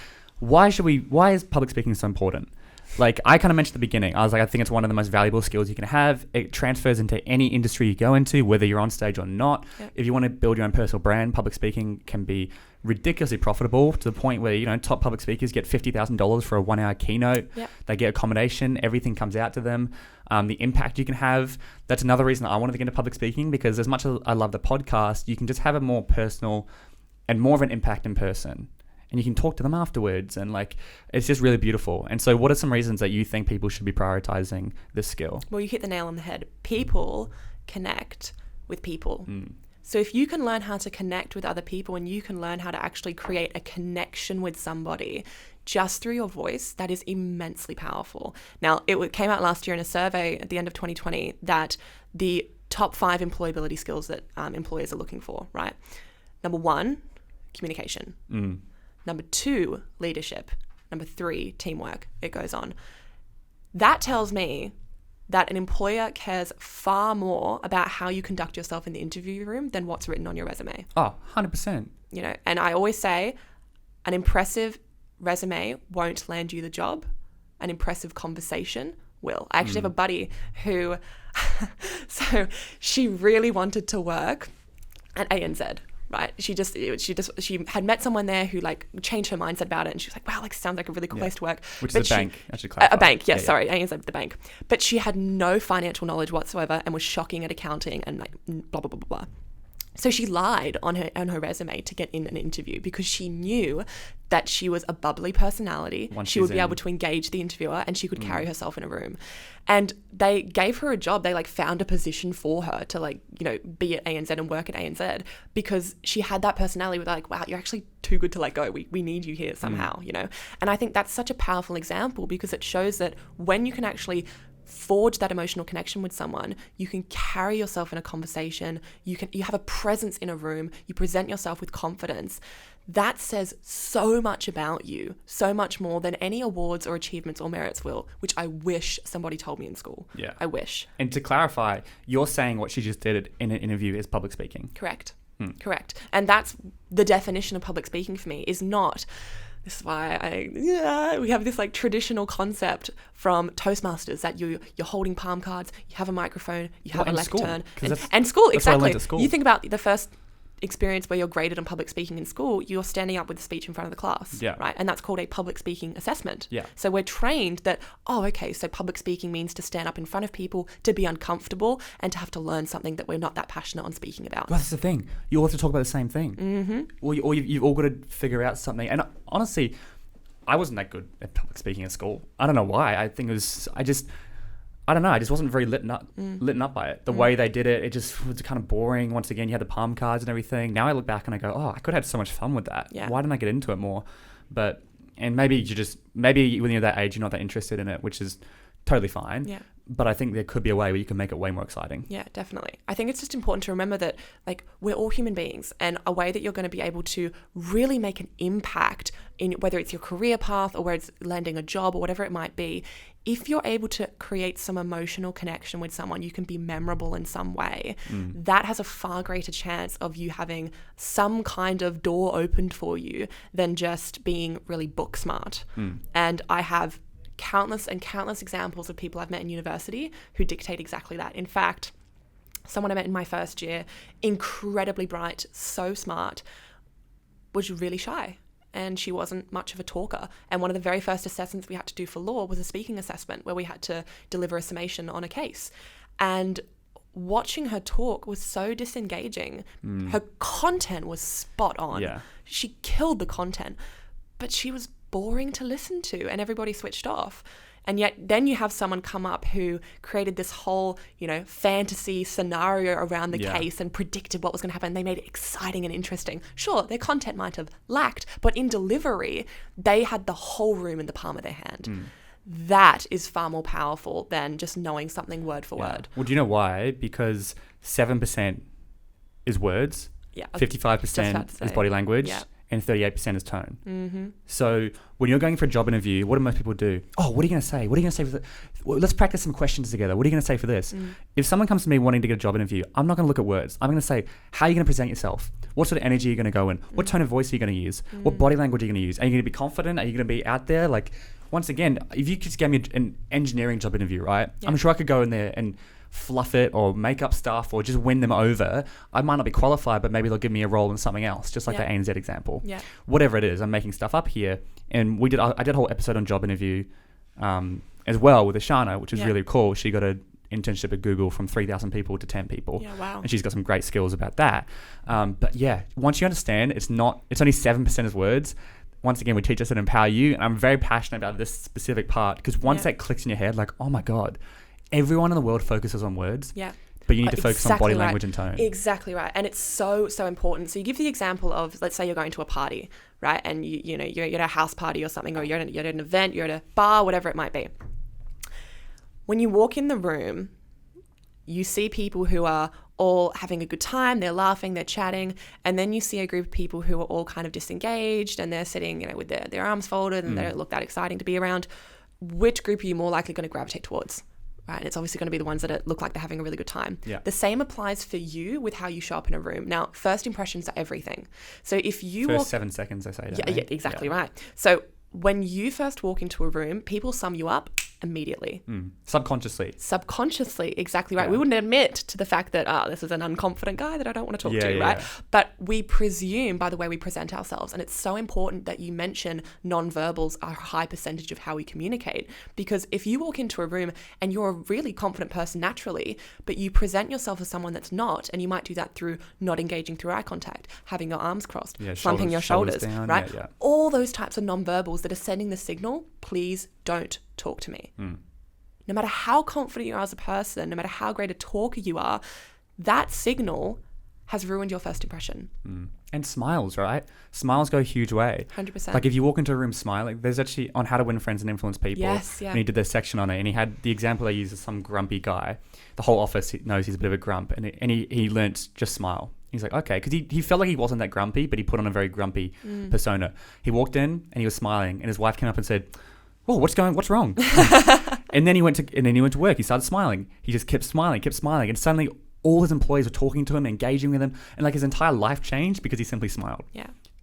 Why is public speaking so important? Like I kind of mentioned at the beginning, I was like, I think it's one of the most valuable skills you can have. It transfers into any industry you go into, whether you're on stage or not. Yep. If you want to build your own personal brand, public speaking can be ridiculously profitable to the point where, top public speakers get $50,000 for a 1 hour keynote. Yep. They get accommodation, everything comes out to them. The impact you can have. That's another reason I wanted to get into public speaking, because as much as I love the podcast, you can just have a more personal and more of an impact in person. And you can talk to them afterwards, and it's just really beautiful. And so what are some reasons that you think people should be prioritizing this skill? Well, you hit the nail on the head. People connect with people. So if you can learn how to connect with other people, and you can learn how to actually create a connection with somebody just through your voice, that is immensely powerful. Now, it came out last year in a survey at the end of 2020 that the top 5 employability skills that employers are looking for, right? Number 1, communication. Number 2, leadership. Number 3, teamwork. It goes on. That tells me that an employer cares far more about how you conduct yourself in the interview room than what's written on your resume. Oh, 100%. And I always say an impressive resume won't land you the job. An impressive conversation will. I actually have a buddy who, so she really wanted to work at ANZ. Right. She had met someone there who changed her mindset about it, and she was like, wow, sounds like a really cool place to work. Which is a bank, I should clarify. A bank, yes, sorry. ANZ, the bank. But she had no financial knowledge whatsoever and was shocking at accounting and blah, blah, blah, blah, blah. So she lied on her resume to get in an interview because she knew that she was a bubbly personality. She would be able to engage the interviewer, and she could carry herself in a room. And they gave her a job. They found a position for her to be at ANZ and work at ANZ because she had that personality with wow, you're actually too good to let go. We need you here somehow, And I think that's such a powerful example because it shows that when you can actually forge that emotional connection with someone, you can carry yourself in a conversation, you have a presence in a room, you present yourself with confidence. That says so much about you, so much more than any awards or achievements or merits will, which I wish somebody told me in school. Yeah. I wish. And to clarify, you're saying what she just did in an interview is public speaking. Correct. Correct. And that's the definition of public speaking for me, is not... This is why we have this traditional concept from Toastmasters that you're holding palm cards, you have a microphone, you have a lectern. And school, exactly. You think about the first experience where you're graded on public speaking in school, you're standing up with a speech in front of the class, right? And that's called a public speaking assessment. Yeah. So we're trained that, so public speaking means to stand up in front of people, to be uncomfortable, and to have to learn something that we're not that passionate on speaking about. Well, that's the thing. You all have to talk about the same thing. Or you've all got to figure out something. And honestly, I wasn't that good at public speaking at school. I don't know why. I think it was, I just wasn't very lit up by it. The way they did it, it just was kind of boring. Once again, you had the palm cards and everything. Now I look back and I go, I could have had so much fun with that. Yeah. Why didn't I get into it more? And maybe when you're that age, you're not that interested in it, which is totally fine. Yeah. But I think there could be a way where you can make it way more exciting. Yeah, definitely. I think it's just important to remember that, like, we're all human beings, and a way that you're going to be able to really make an impact in whether it's your career path or where it's landing a job or whatever it might be, if you're able to create some emotional connection with someone, you can be memorable in some way. That has a far greater chance of you having some kind of door opened for you than just being really book smart. And I have countless examples of people I've met in university who dictate exactly that. In fact, someone I met in my first year, incredibly bright, so smart, was really shy, and she wasn't much of a talker. And one of the very first assessments we had to do for law was a speaking assessment where we had to deliver a summation on a case. And watching her talk was so disengaging. Her content was spot on. Yeah. She killed the content, but she was boring to listen to, and everybody switched off. And yet then you have someone come up who created this whole, fantasy scenario around the case and predicted what was going to happen. They made it exciting and interesting. Sure, their content might have lacked, but in delivery, they had the whole room in the palm of their hand. That is far more powerful than just knowing something word for word. Well, do you know why? Because 7% is words, 55% is body language, and 38% is tone. So when you're going for a job interview, what do most people do? Oh, what are you going to say? What are you going to say for this? Well, let's practice some questions together. What are you going to say for this? If someone comes to me wanting to get a job interview, I'm not going to look at words. I'm going to say, how are you going to present yourself? What sort of energy are you going to go in? What tone of voice are you going to use? What body language are you going to use? Are you going to be confident? Are you going to be out there? Like, once again, if you just gave me an engineering job interview, right? I'm sure I could go in there and fluff it or make up stuff or just win them over. I might not be qualified, but maybe they'll give me a role in something else, just like the ANZ example. Whatever it is, I'm making stuff up here. And I did a whole episode on job interview as well with Ashana, which is really cool. She got an internship at Google from 3,000 people to 10 people. Wow. And she's got some great skills about that. But yeah, once you understand, it's only 7% is words. Once again, we teach us to empower you. And I'm very passionate about this specific part because once that clicks in your head, like, oh my God, everyone in the world focuses on words. But you need to focus on body language and tone. Exactly right. And it's so important. So you give the example of, let's say you're going to a party, right? And you're at a house party or something, or you're at an event, you're at a bar, whatever it might be. When you walk in the room, you see people who are all having a good time, they're laughing, they're chatting, and then you see a group of people who are all kind of disengaged and they're sitting, with their arms folded and they don't look that exciting to be around. Which group are you more likely going to gravitate towards? Right? And it's obviously going to be the ones that look like they're having a really good time. The same applies for you with how you show up in a room. Now, first impressions are everything. So if you First 7 seconds, I say. Yeah, exactly right. So when you first walk into a room, people sum you up immediately. Subconsciously, exactly right. We wouldn't admit to the fact that this is an unconfident guy that I don't want to talk to, right? But we presume by the way we present ourselves, and it's so important that you mention non-verbals are a high percentage of how we communicate, because if you walk into a room and you're a really confident person naturally, but you present yourself as someone that's not, and you might do that through not engaging through eye contact, having your arms crossed, slumping your shoulders down, right? All those types of non-verbals that are sending the signal, please don't talk to me. No matter how confident you are as a person, no matter how great a talker you are, that signal has ruined your first impression. And smiles, right? Smiles go a huge way. 100%. Like if you walk into a room smiling, there's actually on how to win friends and influence people. And he did this section on it, and he had the example they used as some grumpy guy. The whole office knows he's a bit of a grump, and he learnt just smile. He's like, okay, because he felt like he wasn't that grumpy, but he put on a very grumpy persona. He walked in and he was smiling, and his wife came up and said, "Oh, what's wrong?" and then he went to work. He started smiling. He just kept smiling, and suddenly all his employees were talking to him, engaging with him, and like his entire life changed because he simply smiled.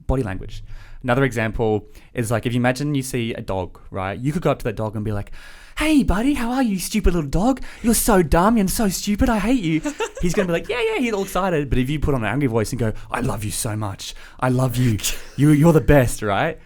Body language. Another example is like if you imagine you see a dog, right? You could go up to that dog and be like, "Hey, buddy, how are you, stupid little dog? You're so dumb and so stupid. I hate you." He's going to be like, yeah, he's all excited. But if you put on an angry voice and go, "I love you so much. I love you. You're the best," right?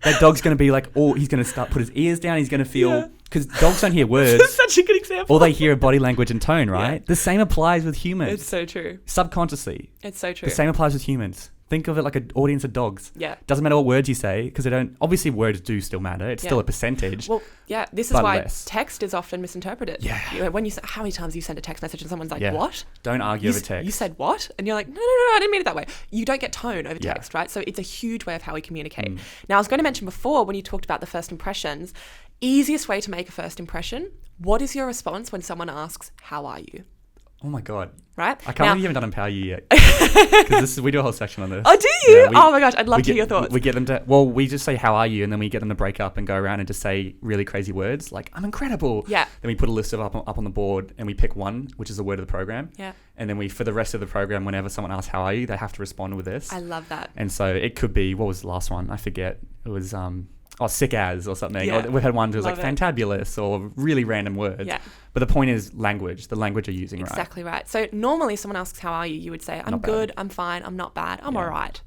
That dog's going to be like, he's going to start put his ears down. He's going to feel, because dogs don't hear words. This is such a good example. All they hear are body language and tone, right? The same applies with humans. It's so true. Subconsciously. It's so true. The same applies with humans. Think of it like an audience of dogs. Yeah. Doesn't matter what words you say, because they don't. Obviously, words do still matter. It's still a percentage. Well, yeah. This is why text is often misinterpreted. Yeah. When how many times you send a text message and someone's like, "What?" Don't argue over text. You said what? And you're like, no, I didn't mean it that way. You don't get tone over text, right? So it's a huge way of how we communicate. Now, I was going to mention before when you talked about the first impressions, Easiest way to make a first impression. What is your response when someone asks, how are you? Oh my God. Right? I can't believe you haven't done Empower You yet. Because we do a whole section on this. Oh, do you? Yeah, oh my gosh, I'd love to hear your thoughts. We get them to, well, we just say, how are you? And then we get them to break up and go around and just say really crazy words like, I'm incredible. Yeah. Then we put a list of up on the board and we pick one, which is the word of the program. Yeah. And then for the rest of the program, whenever someone asks, how are you? They have to respond with this. I love that. And so it could be, what was the last one? I forget. It was, sick as or something. Yeah. Or we had one that was Love like it. fantabulous or really random words. Yeah. But the point is language, the language you're using, Exactly right. So normally someone asks, how are you? You would say, I'm Not bad. good, I'm fine, I'm not bad, I'm Yeah. all right.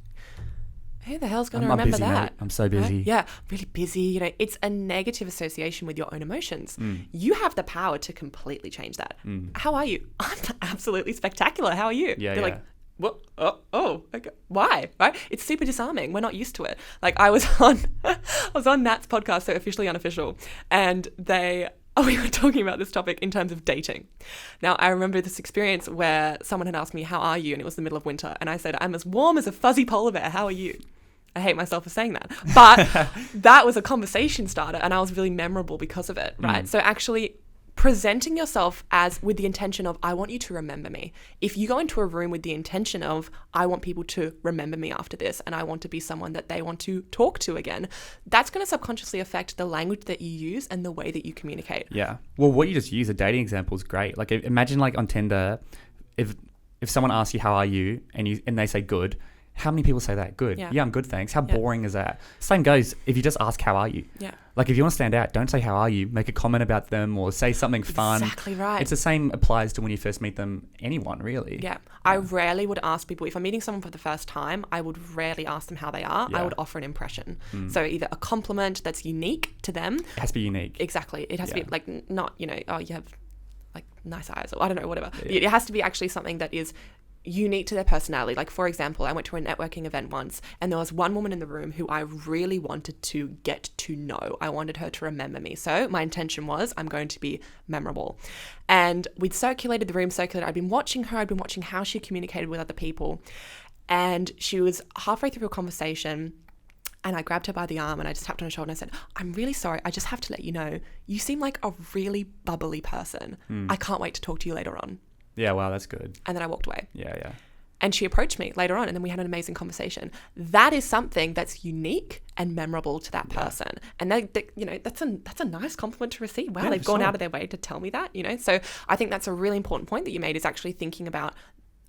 Who the hell's going to I'm remember busy, that? mate. I'm so busy. Right? Yeah, really busy. You know, it's a negative association with your own emotions. Mm. You have the power to completely change that. How are you? I'm absolutely spectacular. How are you? Yeah, They're yeah. like, what? Oh, okay. Why? Right? It's super disarming. We're not used to it. Like I was on Nat's podcast, so Officially Unofficial, and we were talking about this topic in terms of dating. Now, I remember this experience where someone had asked me, how are you? And it was the middle of winter. And I said, I'm as warm as a fuzzy polar bear. How are you? I hate myself for saying that. But that was a conversation starter and I was really memorable because of it, right? So actually presenting yourself as with the intention of, I want you to remember me. If you go into a room with the intention of, I want people to remember me after this and I want to be someone that they want to talk to again, that's going to subconsciously affect the language that you use and the way that you communicate. Yeah. Well, what you just used, a dating example, is great. Like imagine like on Tinder, if someone asks you, how are you? And they say good. How many people say that? Good. Yeah, I'm good, thanks. How boring is that? Same goes if you just ask, how are you? Yeah. Like if you want to stand out, don't say, how are you? Make a comment about them or say something fun. Exactly right. It's the same applies to when you first meet them, anyone really. Yeah. I rarely would ask people, if I'm meeting someone for the first time, I would rarely ask them how they are. Yeah. I would offer an impression. So either a compliment that's unique to them. It has to be unique. Exactly. It has to be like not, oh, you have like nice eyes or I don't know, whatever. Yeah. It has to be actually something that is unique to their personality. Like for example, I went to a networking event once and there was one woman in the room who I really wanted to get to know. I wanted her to remember me. So my intention was, I'm going to be memorable. And we'd circulated the room, I'd been watching her, I'd been watching how she communicated with other people. And she was halfway through a conversation and I grabbed her by the arm and I just tapped on her shoulder and I said, I'm really sorry. I just have to let you know, you seem like a really bubbly person. I can't wait to talk to you later on. Yeah, wow, that's good. And then I walked away. Yeah. And she approached me later on and then we had an amazing conversation. That is something that's unique and memorable to that person. And that's a nice compliment to receive. Wow, they've gone out of their way to tell me that, So I think that's a really important point that you made, is actually thinking about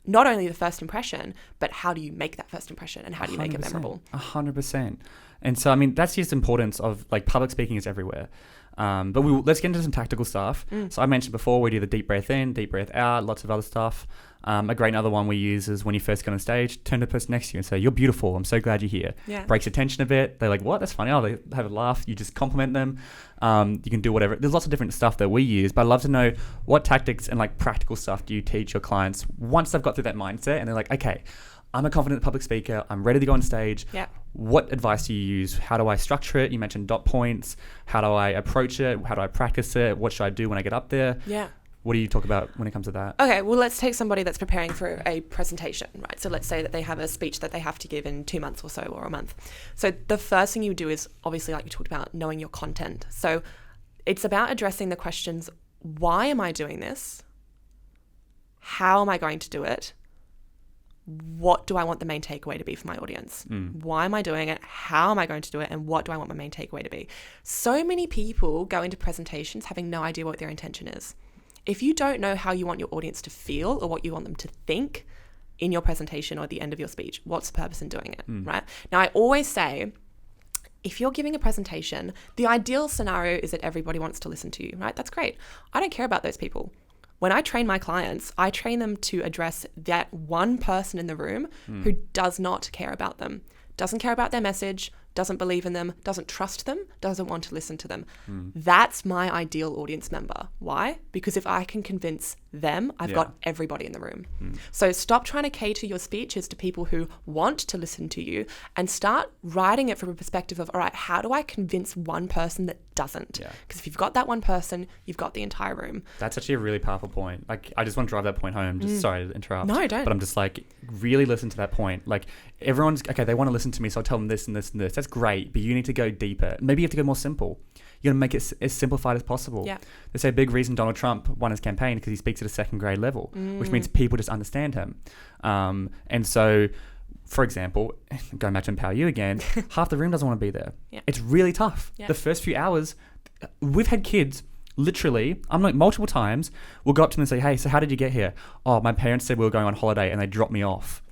not only the first impression, but how do you make that first impression and how do you make it memorable? 100%. And so, I mean, that's just the importance of like public speaking is everywhere. But let's get into some tactical stuff. So I mentioned before, we do the deep breath in, deep breath out, lots of other stuff. A great other one we use is when you first get on stage, turn to the person next to you and say, you're beautiful. I'm so glad you're here. Yeah. Breaks your tension a bit. They're like, what? That's funny. Oh, they have a laugh. You just compliment them. You can do whatever. There's lots of different stuff that we use, but I'd love to know what tactics and like practical stuff do you teach your clients once they've got through that mindset and they're like, okay, I'm a confident public speaker. I'm ready to go on stage. Yeah. What advice do you use? How do I structure it? You mentioned dot points. How do I approach it? How do I practice it? What should I do when I get up there? Yeah. What do you talk about when it comes to that? Okay, well, let's take somebody that's preparing for a presentation, right? So let's say that they have a speech that they have to give in 2 months or so, or a month. So the first thing you do is, obviously, like you talked about, knowing your content. So it's about addressing the questions, why am I doing this? How am I going to do it? What do I want the main takeaway to be for my audience? Why am I doing it? How am I going to do it? And what do I want my main takeaway to be? So many people go into presentations having no idea what their intention is. If you don't know how you want your audience to feel or what you want them to think in your presentation or at the end of your speech, what's the purpose in doing it, right? Now, I always say, if you're giving a presentation, the ideal scenario is that everybody wants to listen to you, right? That's great. I don't care about those people. When I train my clients, I train them to address that one person in the room who does not care about them, doesn't care about their message, doesn't believe in them, doesn't trust them, doesn't want to listen to them. That's my ideal audience member. Why? Because if I can convince them, I've Yeah. got everybody in the room. So stop trying to cater your speeches to people who want to listen to you and start writing it from a perspective of, all right, how do I convince one person that doesn't? Yeah. Because if you've got that one person, you've got the entire room. That's actually a really powerful point. Like, I just want to drive that point home. Just sorry to interrupt. No, don't. But I'm just like, really listen to that point. Like, everyone's, okay, they want to listen to me, so I'll tell them this and this and this. That's great, but you need to go deeper. Maybe you have to go more simple. You're going to make it as simplified as possible. Yeah. They say a big reason Donald Trump won his campaign because he speaks at a second grade level, which means people just understand him. And so, for example, going back to Empower You again, half the room doesn't want to be there. Yeah. It's really tough. Yeah. The first few hours, we've had kids, literally, I'm like multiple times, we'll go up to them and say, hey, so how did you get here? Oh, my parents said we were going on holiday and they dropped me off.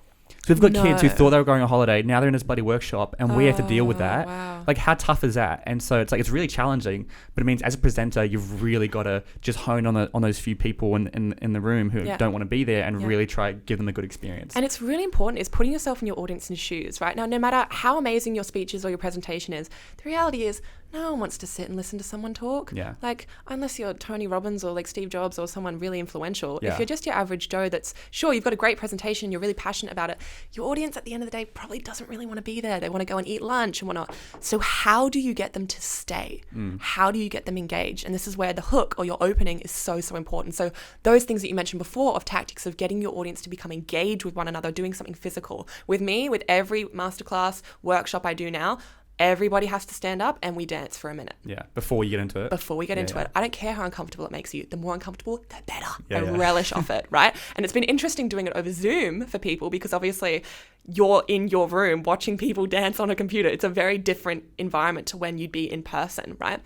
So we've got kids who thought they were going on holiday. Now they're in this bloody workshop and we have to deal with that. Wow. Like, how tough is that? And so it's like, it's really challenging, but it means as a presenter, you've really got to just hone on those few people in the room who don't want to be there and really try to give them a good experience. And it's really important is putting yourself in your audience's shoes, right? Now, no matter how amazing your speeches or your presentation is, the reality is no one wants to sit and listen to someone talk. Yeah. Like, unless you're Tony Robbins or like Steve Jobs or someone really influential. Yeah. If you're just your average Joe that's, sure, you've got a great presentation, you're really passionate about it, your audience at the end of the day probably doesn't really want to be there. They want to go and eat lunch and whatnot. So how do you get them to stay? How do you get them engaged? And this is where the hook or your opening is so, so important. So those things that you mentioned before of tactics of getting your audience to become engaged with one another, doing something physical. With me, with every masterclass workshop I do now, everybody has to stand up and we dance for a minute. Yeah, before you get into it. Before we get into it. I don't care how uncomfortable it makes you. The more uncomfortable, the better. Yeah, I yeah. relish off it, right? And it's been interesting doing it over Zoom for people because obviously you're in your room watching people dance on a computer. It's a very different environment to when you'd be in person, right?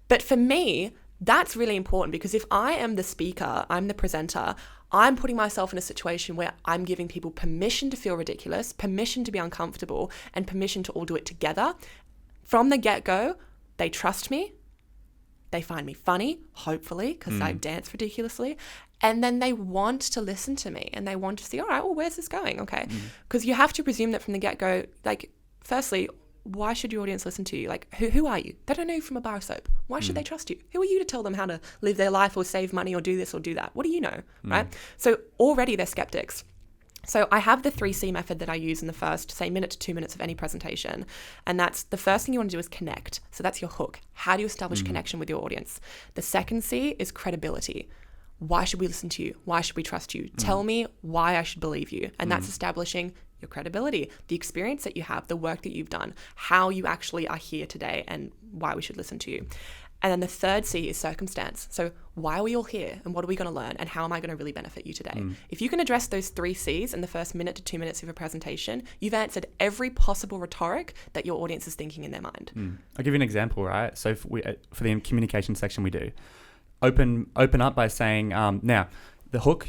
But for me, that's really important because if I am the speaker, I'm the presenter, I'm putting myself in a situation where I'm giving people permission to feel ridiculous, permission to be uncomfortable, and permission to all do it together. From the get-go, they trust me. They find me funny, hopefully, because I dance ridiculously. And then they want to listen to me and they want to see, all right, well, where's this going? Okay. Because you have to presume that from the get-go, like, firstly, why should your audience listen to you? Like, who are you? They don't know you from a bar of soap. Why should they trust you? Who are you to tell them how to live their life or save money or do this or do that? What do you know, right? So already they're skeptics. So I have the 3C method that I use in the first, say, minute to 2 minutes of any presentation. And that's the first thing you want to do is connect. So that's your hook. How do you establish connection with your audience? The second C is credibility. Why should we listen to you? Why should we trust you? Tell me why I should believe you. And that's establishing your credibility, the experience that you have, the work that you've done, how you actually are here today and why we should listen to you. And then the third C is circumstance. So why are we all here and what are we going to learn and how am I going to really benefit you today? If you can address those 3 C's in the first minute to 2 minutes of a presentation, you've answered every possible rhetoric that your audience is thinking in their mind. I'll give you an example, right? So for the communication section we do, open up by saying, now, the hook,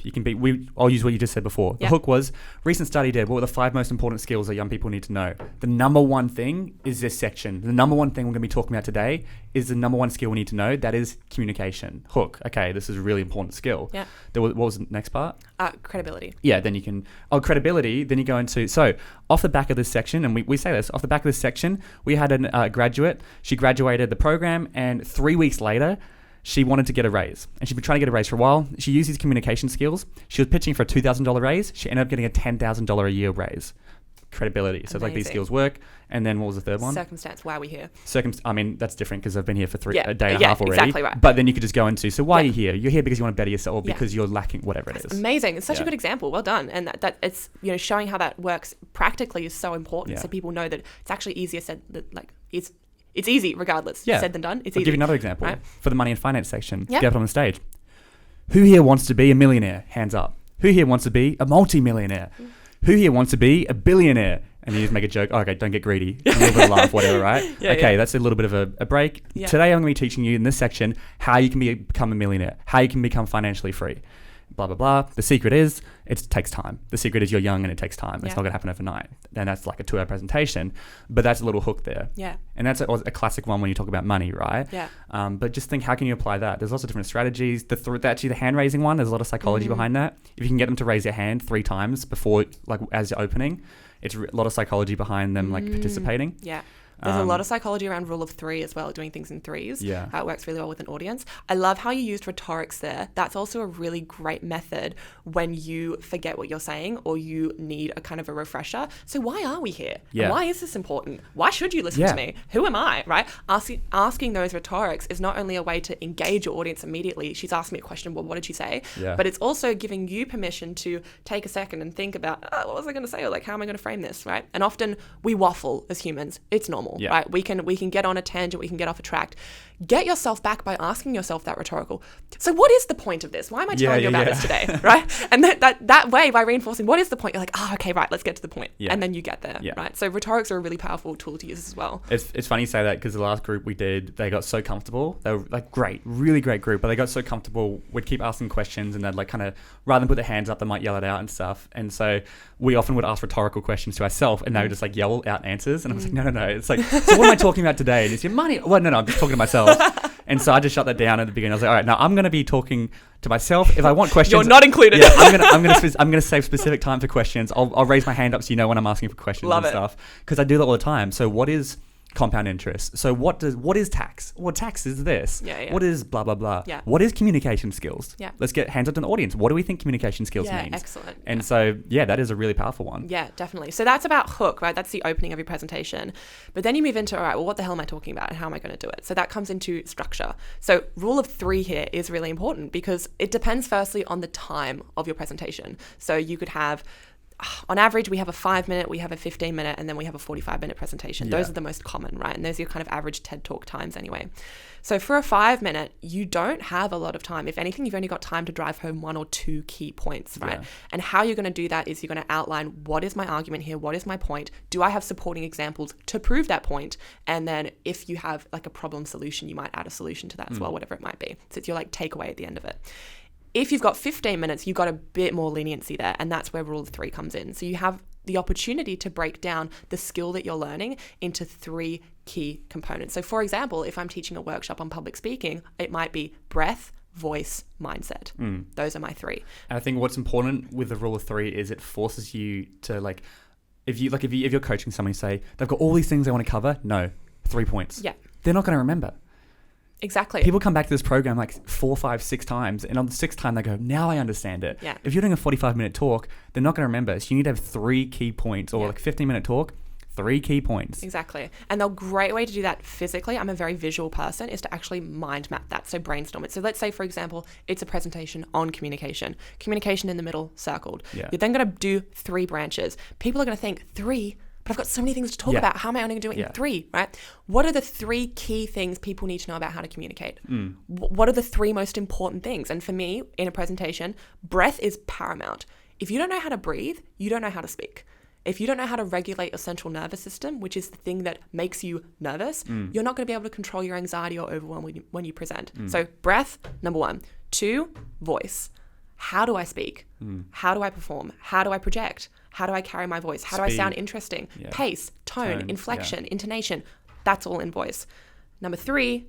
I'll use what you just said before. The hook was, recent study did, what were the 5 most important skills that young people need to know? The number one thing is this section. The number one thing we're going to be talking about today is the number one skill we need to know. That is communication. Hook. Okay, this is a really important skill. Yeah. What was the next part? Credibility. Yeah, then you can, credibility, then you go into, so off the back of this section, and we say this, off the back of this section, we had a graduate, she graduated the program, and 3 weeks later, she wanted to get a raise, and she'd been trying to get a raise for a while. She used these communication skills. She was pitching for a $2,000 raise. She ended up getting a $10,000 a year raise. Credibility. So it's like these skills work. And then what was the third one? Circumstance. Why are we here? I mean, that's different because I've been here for a day and a Yeah, half already. exactly right. But then you could just go into, so why are you here? You're here because you want to better yourself or Yeah. because you're lacking whatever it is. Amazing. It's such a good example. Well done. And that it's, showing how that works practically is so important. Yeah. So people know that it's actually easier said that, like, it's easy regardless. Said than done. It's I'll easy. give you another example. Right? For the money and finance section, Yeah. get up on the stage. Who here wants to be a millionaire? Hands up. Who here wants to be a multi-millionaire? Who here wants to be a billionaire? And you just make a joke. Oh, okay, don't get greedy. A little bit of laugh, whatever, right? That's a little bit of a break. Yeah. Today I'm going to be teaching you in this section how you can become a millionaire, how you can become financially free. Blah, blah, blah. The secret is it takes time. The secret is you're young and it takes time. It's not going to happen overnight. And that's like a 2-hour presentation, but that's a little hook there. Yeah. And that's a classic one when you talk about money, right? Yeah. But just think, how can you apply that? There's lots of different strategies. Actually, the hand raising one, there's a lot of psychology behind that. If you can get them to raise their hand 3 times before, like as you're opening, it's a lot of psychology behind them, like participating. Yeah. There's a lot of psychology around rule of 3 as well, doing things in threes. Yeah. How it works really well with an audience. I love how you used rhetorics there. That's also a really great method when you forget what you're saying or you need a kind of a refresher. So why are we here? Yeah. And why is this important? Why should you listen to me? Who am I, right? Asking those rhetorics is not only a way to engage your audience immediately. She's asked me a question, well, what did she say? Yeah. But it's also giving you permission to take a second and think about, what was I going to say? Or like, how am I going to frame this, right? And often we waffle as humans. It's normal, right? We can get on a tangent, we can get off a track. Get yourself back by asking yourself that rhetorical. So what is the point of this? Why am I telling you about this today, right? And that way, by reinforcing what is the point, you're like, okay, right, let's get to the point. And then you get there, right? So rhetorics are a really powerful tool to use as well. It's funny you say that because the last group we did, they got so comfortable. They were like great, really great group, but they got so comfortable, we'd keep asking questions and they'd like kind of, rather than put their hands up, they might yell it out and stuff. And so we often would ask rhetorical questions to ourselves and they would just like yell out answers. And I was like, no. It's like, so what am I talking about today? And it's your money. Well, no, I'm just talking to myself. And so I just shut that down at the beginning. I was like, all right, now I'm going to be talking to myself. If I want questions, you're not included. Yeah, I'm going to save specific time for questions. I'll raise my hand up so you know when I'm asking for questions and stuff, because I do that all the time. So what is compound interest? So what is tax? Well, tax is this. What is blah blah blah? What is communication skills? Let's get hands up to the audience. What do we think communication skills means? Excellent. And so that is a really powerful one. Yeah, definitely. So that's about hook, right? That's the opening of your presentation. But then you move into, all right, well, what the hell am I talking about and how am I going to do it? So that comes into structure. So rule of 3 here is really important because it depends firstly on the time of your presentation. So you could have, on average, we have a 5-minute, we have a 15-minute, and then we have a 45-minute presentation. Those are the most common, right? And those are your kind of average TED Talk times anyway. So for a 5-minute, you don't have a lot of time. If anything, you've only got time to drive home 1 or 2 key points, right? And how you're going to do that is you're going to outline, what is my argument here? What is my point? Do I have supporting examples to prove that point? And then if you have like a problem solution, you might add a solution to that as well, whatever it might be. So it's your like takeaway at the end of it. If you've got 15 minutes, you've got a bit more leniency there. And that's where rule of 3 comes in. So you have the opportunity to break down the skill that you're learning into 3 key components. So for example, if I'm teaching a workshop on public speaking, it might be breath, voice, mindset. Those are my 3. And I think what's important with the rule of 3 is it forces you to like, if you're coaching somebody, say they've got all these things they want to cover. No, 3 points. Yeah. They're not going to remember. Exactly. People come back to this program like 4, 5, 6 times, and on the 6th time they go, now I understand it. Yeah. If you're doing a 45-minute talk, they're not going to remember. So you need to have 3 key points, or like 15-minute talk, 3 key points. Exactly. And the great way to do that physically, I'm a very visual person, is to actually mind map that. So brainstorm it. So let's say, for example, it's a presentation on communication. Communication in the middle, circled. Yeah. You're then going to do 3 branches. People are going to think 3, but I've got so many things to talk about. How am I only going to do it in 3, right? What are the 3 key things people need to know about how to communicate? What are the 3 most important things? And for me, in a presentation, breath is paramount. If you don't know how to breathe, you don't know how to speak. If you don't know how to regulate your central nervous system, which is the thing that makes you nervous, you're not going to be able to control your anxiety or overwhelm when you present. So breath, number 1. 2, voice. How do I speak? How do I perform? How do I project? How do I carry my voice? How do I sound interesting? Pace, tone, inflection, intonation. That's all in voice. Number 3,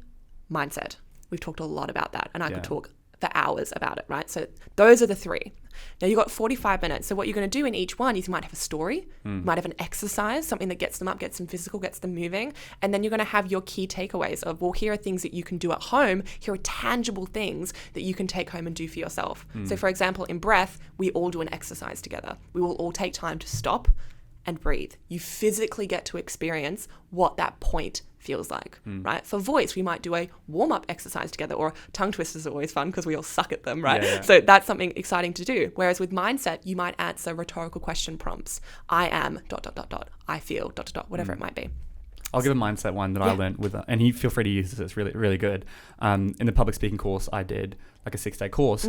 mindset. We've talked a lot about that, and I could talk for hours about it, right? So those are the 3. Now you've got 45 minutes. So what you're going to do in each one is you might have a story, you might have an exercise, something that gets them up, gets them physical, gets them moving. And then you're going to have your key takeaways of, well, here are things that you can do at home. Here are tangible things that you can take home and do for yourself. So for example, in breath, we all do an exercise together. We will all take time to stop and breathe. You physically get to experience what that point feels like, right? For voice, we might do a warm-up exercise together, or tongue twisters are always fun because we all suck at them, right? So that's something exciting to do. Whereas with mindset, you might answer rhetorical question prompts. I am ... I feel ... whatever it might be. I'll give a mindset one that I learned with, and you feel free to use this. It's really, really good. In the public speaking course I did, like a 6-day course,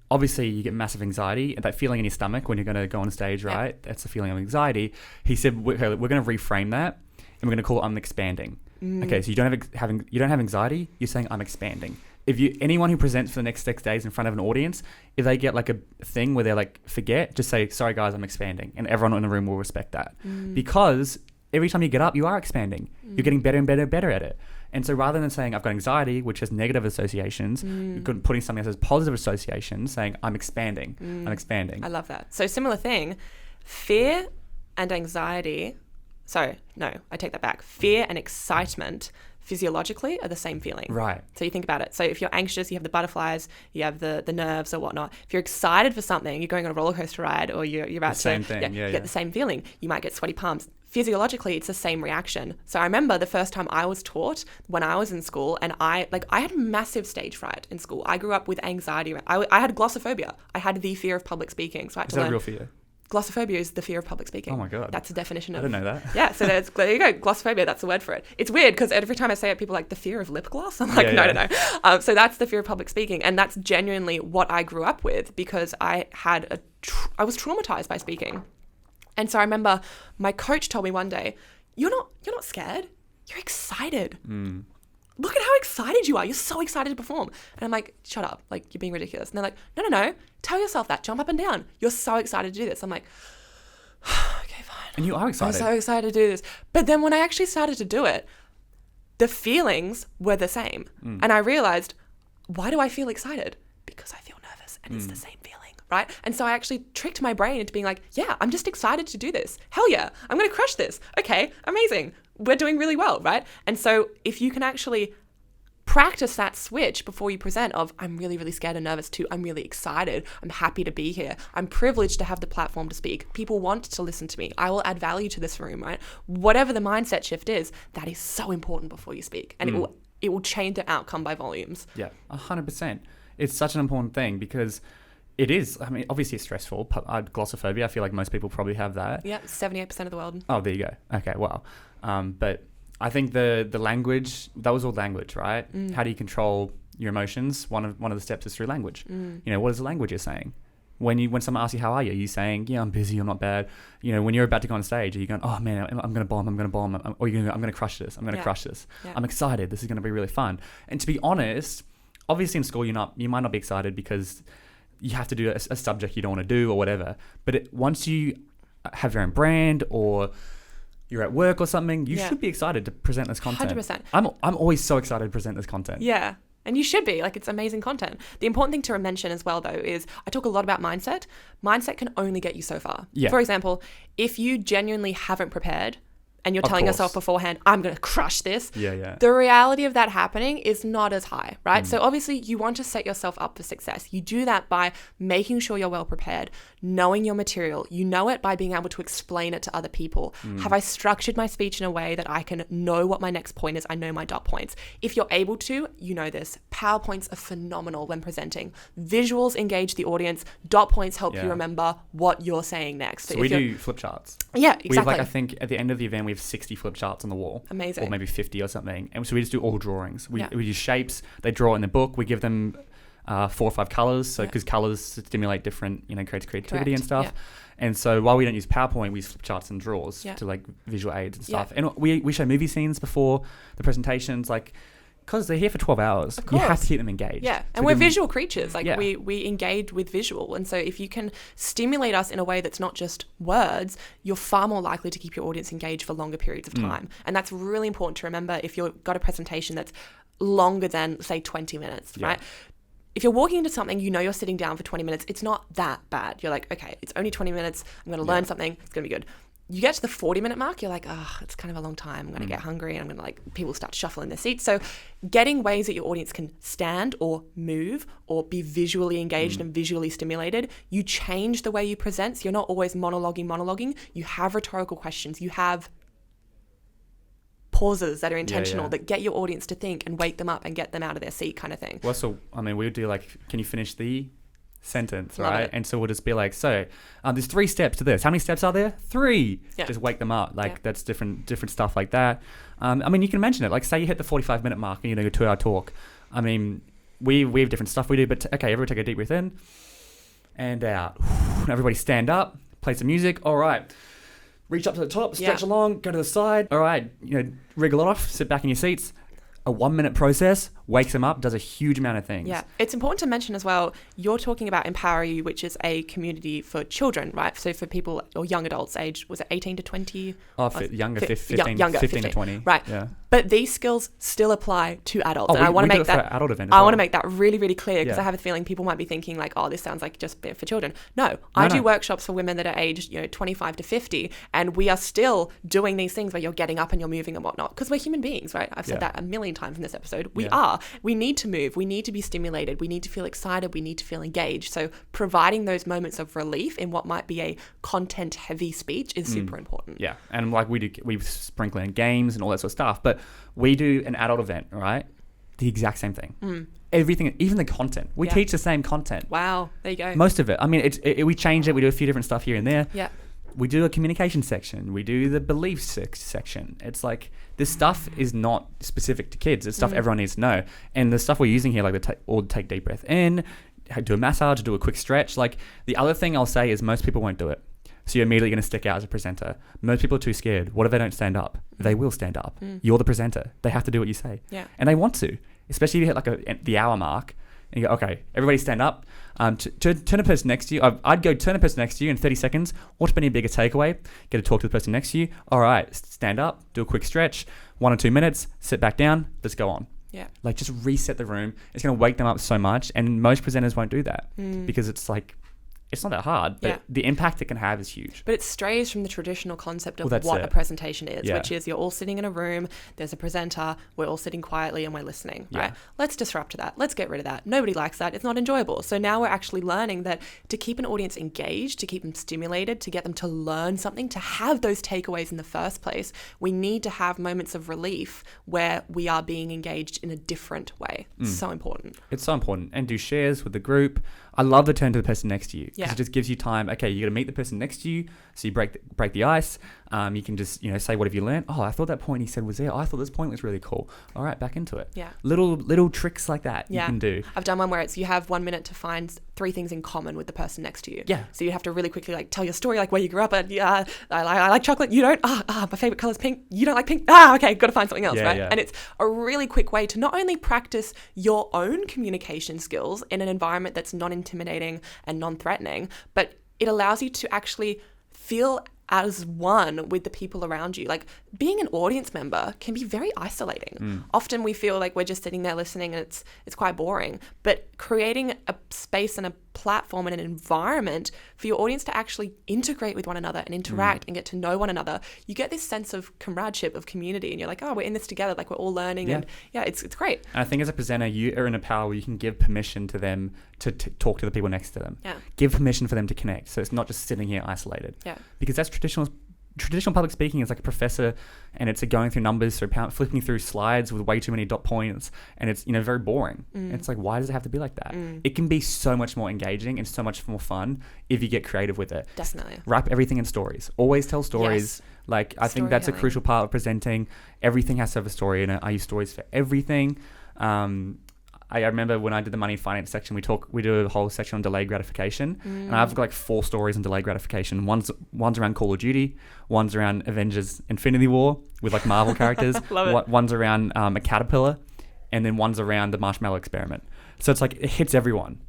obviously you get massive anxiety, and that feeling in your stomach when you're going to go on stage, right? That's the feeling of anxiety. He said, we're going to reframe that, and we're going to call it I'm expanding. Okay, so you don't have anxiety, you're saying I'm expanding. If anyone who presents for the next 6 days in front of an audience, if they get like a thing where they're like, forget, just say, sorry guys, I'm expanding. And everyone in the room will respect that. Because every time you get up, you are expanding. You're getting better and better and better at it. And so rather than saying I've got anxiety, which has negative associations, you're putting something that has positive associations, saying I'm expanding. I'm expanding. I love that. So similar thing, fear and anxiety So, no, I take that back. Fear and excitement physiologically are the same feeling. Right. So you think about it. So if you're anxious, you have the butterflies, you have the nerves or whatnot. If you're excited for something, you're going on a roller coaster ride or you're about to... Same thing. You get the same feeling. You might get sweaty palms. Physiologically, it's the same reaction. So I remember the first time I was taught when I was in school, and I had massive stage fright in school. I grew up with anxiety. I had glossophobia. I had the fear of public speaking. So I had Is to that learn... real fear? Glossophobia is the fear of public speaking. Oh my God. That's the definition of... I didn't know that. Yeah, so there you go. Glossophobia, that's the word for it. It's weird because every time I say it, people are like, the fear of lip gloss? I'm like, no. So that's the fear of public speaking. And that's genuinely what I grew up with because I was traumatized by speaking. And so I remember my coach told me one day, you're not scared. You're excited. Look at how excited you are. You're so excited to perform. And I'm like, shut up. Like, you're being ridiculous. And they're like, no. Tell yourself that. Jump up and down. You're so excited to do this. I'm like, okay, fine. And you are excited. I'm so excited to do this. But then when I actually started to do it, the feelings were the same. And I realized, why do I feel excited? Because I feel nervous and it's the same feeling, right? And so I actually tricked my brain into being like, yeah, I'm just excited to do this. Hell yeah, I'm going to crush this. Okay, amazing. We're doing really well, right? And so if you can actually practice that switch before you present of I'm really, really scared and nervous to I'm really excited. I'm happy to be here. I'm privileged to have the platform to speak. People want to listen to me. I will add value to this room, right? Whatever the mindset shift is, that is so important before you speak. And it will change the outcome by volumes. Yeah, 100%. It's such an important thing because it is. I mean, obviously it's stressful. Glossophobia, I feel like most people probably have that. Yeah, 78% of the world. Oh, there you go. Okay, wow. But I think the language, that was all language, right? How do you control your emotions? One of the steps is through language. You know, what is the language you're saying? When someone asks you, how are you saying, yeah, I'm busy, I'm not bad. You know, when you're about to go on stage, are you going, oh man, I'm going to bomb, or you're going to go, I'm going to crush this, crush this. Yeah. I'm excited, this is going to be really fun. And to be honest, obviously in school, you might not be excited because you have to do a subject you don't want to do or whatever. But once you have your own brand or you're at work or something, you should be excited to present this content. 100%. I'm always so excited to present this content. Yeah. And you should be. Like, it's amazing content. The important thing to mention as well, though, is I talk a lot about mindset. Mindset can only get you so far. Yeah. For example, if you genuinely haven't prepared and you're telling yourself beforehand, I'm going to crush this. Yeah. The reality of that happening is not as high, right? So obviously you want to set yourself up for success. You do that by making sure you're well prepared, knowing your material. You know it by being able to explain it to other people. Have I structured my speech in a way that I can know what my next point is? I know my dot points. If you're able to, you know this. PowerPoints are phenomenal when presenting. Visuals engage the audience. Dot points help you remember what you're saying next. So we do flip charts. Yeah, exactly. We have I think at the end of the event, we have 60 flip charts on the wall. Amazing. Or maybe 50 or something. And so we just do all drawings. We use shapes. They draw in the book. We give them 4 or 5 colors. So because colors stimulate different, creates creativity and stuff. Yeah. And so while we don't use PowerPoint, we use flip charts and draws to like visual aids and stuff. And we show movie scenes before the presentations, because they're here for 12 hours. You have to keep them engaged. Yeah, and we're visual creatures. We engage with visual. And so if you can stimulate us in a way that's not just words, you're far more likely to keep your audience engaged for longer periods of time. And that's really important to remember if you've got a presentation that's longer than, say, 20 minutes, right? If you're walking into something, you're sitting down for 20 minutes, it's not that bad. You're like, okay, it's only 20 minutes. I'm going to learn something. It's going to be good. You get to the 40-minute mark, you're like, it's kind of a long time. I'm going to get hungry and I'm going to people start shuffling their seats. So getting ways that your audience can stand or move or be visually engaged and visually stimulated, you change the way you present. So you're not always monologuing. You have rhetorical questions. You have pauses that are intentional that get your audience to think and wake them up and get them out of their seat kind of thing. Well, so, we would do can you finish the sentence, right? And so we'll just be like, there's 3 steps to this. How many steps are there? 3. Just wake them up. That's different stuff like that. You can mention it. Say you hit the 45-minute mark and your 2-hour talk. We have different stuff we do, but everybody take a deep breath in and out. Everybody stand up, play some music. All right. Reach up to the top, stretch along, go to the side. All right, wriggle off, sit back in your seats. A 1-minute process. wakes them up, does a huge amount of things. Yeah. It's important to mention as well, you're talking about Empower You, which is a community for children, right? So for people or young adults age, was it 18 to 20? Younger, 15 to 20. Right. Yeah. But these skills still apply to adults. And I want to make that adult event as I well. want to make that really, really clear, because Yeah. I have a feeling people might be thinking like, oh, this sounds like just for children. No, I do workshops for women that are aged, 25 to 50, and we are still doing these things where you're getting up and you're moving and whatnot, because we're human beings, right? I've said that a million times in this episode. We need to move. We need to be stimulated. We need to feel excited. We need to feel engaged. So providing those moments of relief in what might be a content heavy speech is super important. Yeah. And like we sprinkle in games and all that sort of stuff, but we do an adult event, right? The exact same thing. Everything, even the content. We teach the same content. Wow. There you go. Most of it. I mean, we change it. We do a few different stuff here and there. Yeah. We do a communication section. We do the beliefs section. It's like this stuff is not specific to kids. It's stuff everyone needs to know. And the stuff we're using here, like take deep breath in, do a massage, do a quick stretch. Like the other thing I'll say is most people won't do it. So you're immediately going to stick out as a presenter. Most people are too scared. What if they don't stand up? They will stand up. You're the presenter. They have to do what you say. Yeah. And they want to, especially if you hit like the hour mark and you go, okay, everybody stand up. Turn a person next to you. I'd go turn a person next to you in 30 seconds. What's been your biggest takeaway? Get to talk to the person next to you. All right, stand up, do a quick stretch, 1 or 2 minutes, sit back down, let's go on. Yeah. Like just reset the room. It's going to wake them up so much. And most presenters won't do that because it's like, it's not that hard, but the impact it can have is huge. But it strays from the traditional concept of what a presentation is, which is you're all sitting in a room, there's a presenter, we're all sitting quietly and we're listening, right? Let's disrupt that. Let's get rid of that. Nobody likes that. It's not enjoyable. So now we're actually learning that to keep an audience engaged, to keep them stimulated, to get them to learn something, to have those takeaways in the first place, we need to have moments of relief where we are being engaged in a different way. It's so important. It's so important. And do shares with the group. I love the turn to the person next to you because it just gives you time. Okay, you got to meet the person next to you, so you break the ice. You can just say, what have you learned? Oh, I thought that point he said was there. I thought this point was really cool. All right, back into it. Yeah. Little tricks like that you can do. I've done one where it's you have 1 minute to find 3 things in common with the person next to you. Yeah. So you have to really quickly tell your story, like where you grew up. I like chocolate. You don't. My favorite color is pink. You don't like pink. Okay, got to find something else, right? Yeah. And it's a really quick way to not only practice your own communication skills in an environment that's non-intimidating and non-threatening, but it allows you to actually feel as one with the people around you. Like being an audience member can be very isolating. Often we feel like we're just sitting there listening and it's quite boring, but creating a space and a platform and an environment for your audience to actually integrate with one another and interact and get to know one another, you get this sense of comradeship, of community, and you're like, oh, we're in this together, like we're all learning. And it's great. And I think as a presenter, you are in a power where you can give permission to them to talk to the people next to them. Yeah. Give permission for them to connect, so it's not just sitting here isolated. Yeah. Because that's traditional public speaking is like a professor, and it's going through numbers, so flipping through slides with way too many dot points, and it's very boring. It's like, why does it have to be like that? It can be so much more engaging and so much more fun if you get creative with it. Definitely. Wrap everything in stories. Always tell stories. Yes. Like I think that's a crucial part of presenting. Everything has to have a story in it. I use stories for everything. I remember when I did the money and finance section, we do a whole section on delayed gratification, and I've got like 4 stories on delayed gratification. One's around Call of Duty, one's around Avengers Infinity War with like Marvel characters, one's around a caterpillar, and then one's around the marshmallow experiment. So it's like it hits everyone.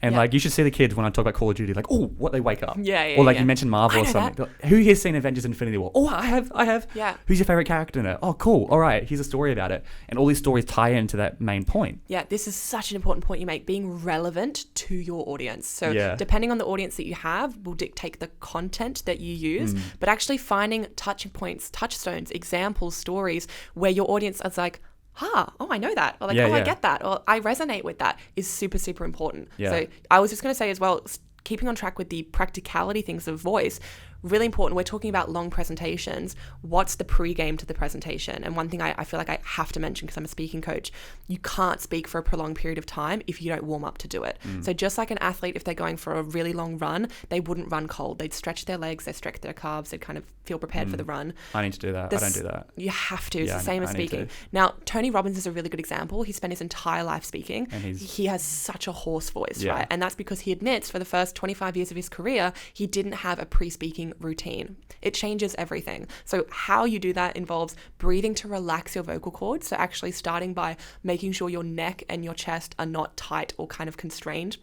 And like you should see the kids when I talk about Call of Duty, like, oh, what they wake up. Or like you mentioned Marvel or something. Who here's seen Avengers Infinity War? Oh, I have. Yeah. Who's your favorite character in it? Oh, cool. All right, here's a story about it. And all these stories tie into that main point. Yeah, this is such an important point you make, being relevant to your audience. So depending on the audience that you have will dictate the content that you use, but actually finding touching points, touchstones, examples, stories where your audience is like, I know that. Or like, I get that. Or I resonate with that is super, super important. Yeah. So I was just going to say as well, keeping on track with the practicality things of voice, really important. We're talking about long presentations. What's the pre-game to the presentation? And one thing I feel like I have to mention because I'm a speaking coach, you can't speak for a prolonged period of time if you don't warm up to do it. So just like an athlete, if they're going for a really long run, they wouldn't run cold. They'd stretch their legs, they'd stretch their calves, they'd kind of feel prepared for the run. I need to do that. I don't do that. You have to. It's the same as speaking. Now, Tony Robbins is a really good example. He spent his entire life speaking. And he has such a hoarse voice, right? And that's because he admits for the first 25 years of his career, he didn't have a pre-speaking routine. It changes everything. So how you do that involves breathing to relax your vocal cords. So actually starting by making sure your neck and your chest are not tight or kind of constrained.